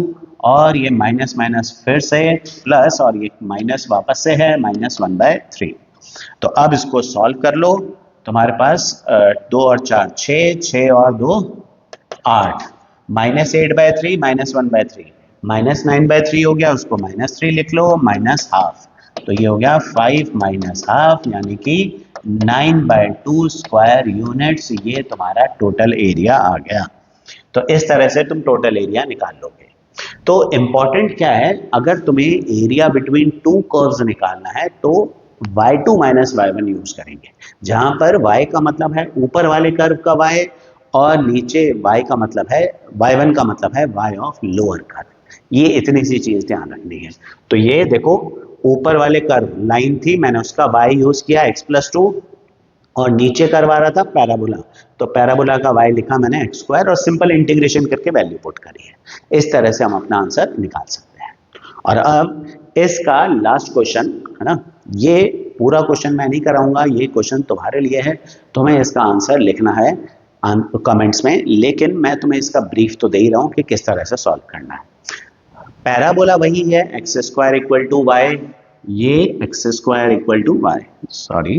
और ये माइनस माइनस फिर से प्लस और ये माइनस वापस से है -1/3। तो अब इसको सॉल्व कर लो। तुम्हारे पास 2 और 4 6, 6 और 2 8, -8/3 -1/3 -9/3 हो गया, उसको -3 लिख लो, -हाफ। तो ये हो गया 5 -हाफ यानी कि 9/2 स्क्वायर यूनिट्स। ये तुम्हारा टोटल एरिया आ गया। तो इस तरह से तुम टोटल एरिया निकाल लोगे। तो इंपॉर्टेंट क्या है, अगर तुम्हें एरिया बिटवीन टू कर्व्स निकालना है तो y2 माइनस y1 यूज करेंगे, जहां पर y का मतलब है ऊपर वाले कर्व का y और नीचे y का मतलब है y1 का मतलब है y ऑफ लोअर कर्व। ये इतनी सी चीज ध्यान रखनी है। तो ये देखो, ऊपर वाले कर्व लाइन थी, मैंने उसका y यूज किया x+2 और नीचे करवा रहा था पैराबोला, तो पैराबोला का y लिखा मैंने एक्स स्क्वायर और सिंपल इंटीग्रेशन करके वैल्यू पुट करी है। इस तरह से हम अपना आंसर निकाल सकते हैं। और अब इसका लास्ट क्वेश्चन है ना, ये पूरा क्वेश्चन मैं नहीं कराऊंगा, ये क्वेश्चन तुम्हारे लिए है, तुम्हें इसका आंसर लिखना है कमेंट्स में, लेकिन मैं तुम्हें इसका ब्रीफ तो दे ही रहा हूँ कि किस तरह से सॉल्व करना है। पैराबोला वही है x square equal to y, ये x square equal to y, sorry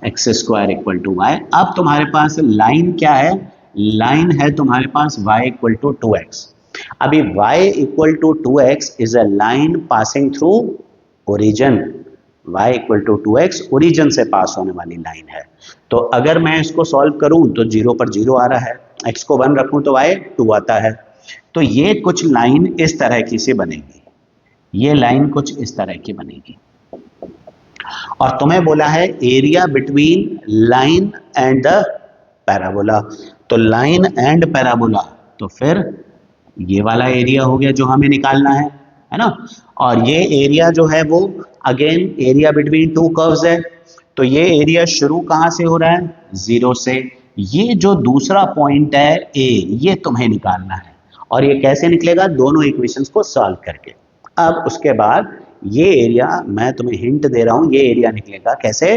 x square equal to y. अब तुम्हारे पास लाइन क्या है, लाइन है तुम्हारे पास y इक्वल टू 2x। अभी y equal to 2x is a line passing through origin, y equal to 2x origin से पास होने वाली लाइन है। तो अगर मैं इसको सॉल्व करूं तो 0 पर 0 आ रहा है, x को 1 रखूं तो y 2 आता है। तो ये कुछ लाइन इस तरह की से बनेगी, ये लाइन कुछ इस तरह की बनेगी। और तुम्हें बोला है area between line and the parabola, तो लाइन एंड पैराबोला, तो फिर ये वाला एरिया हो गया जो हमें निकालना है ना। और ये एरिया जो है वो again area between two curves है। तो ये एरिया शुरू कहां से हो रहा है, 0 से। ये जो दूसरा पॉइंट है ए, ये तुम्हें निकालना है और ये कैसे निकलेगा, दोनों इक्वेशंस को सॉल्व करके। अब उसके बाद ये एरिया मैं तुम्हें हिंट दे रहा हूं, ये एरिया निकलेगा कैसे,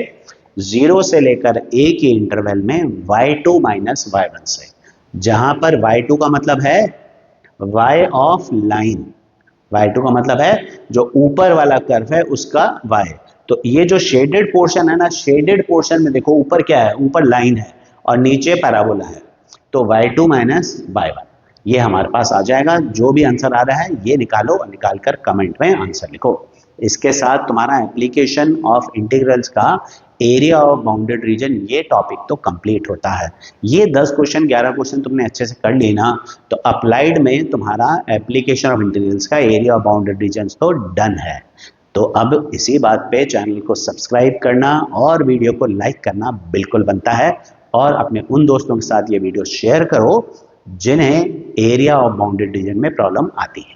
0 से लेकर a के इंटरवल में y2 माइनस y1 से, जहां पर y2 का मतलब है y ऑफ लाइन, y2 का मतलब है जो ऊपर वाला कर्व है उसका y। तो ये जो शेडेड पोर्शन है ना, शेडेड पोर्शन में देखो ऊपर क्या है, ऊपर लाइन है और नीचे पैराबोला है, तो y2 माइनस y1 ये हमारे पास आ जाएगा। जो भी आंसर आ रहा है ये निकालो और निकालकर कमेंट में आंसर लिखो। इसके साथ तुम्हारा एप्लीकेशन ऑफ इंटीग्रल्स का एरिया ऑफ बाउंडेड रीजन ये टॉपिक तो कंप्लीट होता है। ये 10 क्वेश्चन 11 क्वेश्चन तुमने अच्छे से कर लेना तो अप्लाइड में तुम्हारा एप्लीकेशन ऑफ इंटीग्रल्स का एरिया ऑफ बाउंडेड रीजन तो डन है। तो अब इसी बात पे चैनल को सब्सक्राइब करना और वीडियो को लाइक करना बिल्कुल बनता है, और अपने उन दोस्तों के साथ ये वीडियो शेयर करो जिन्हें एरिया ऑफ बाउंडेड रीजन में प्रॉब्लम आती है।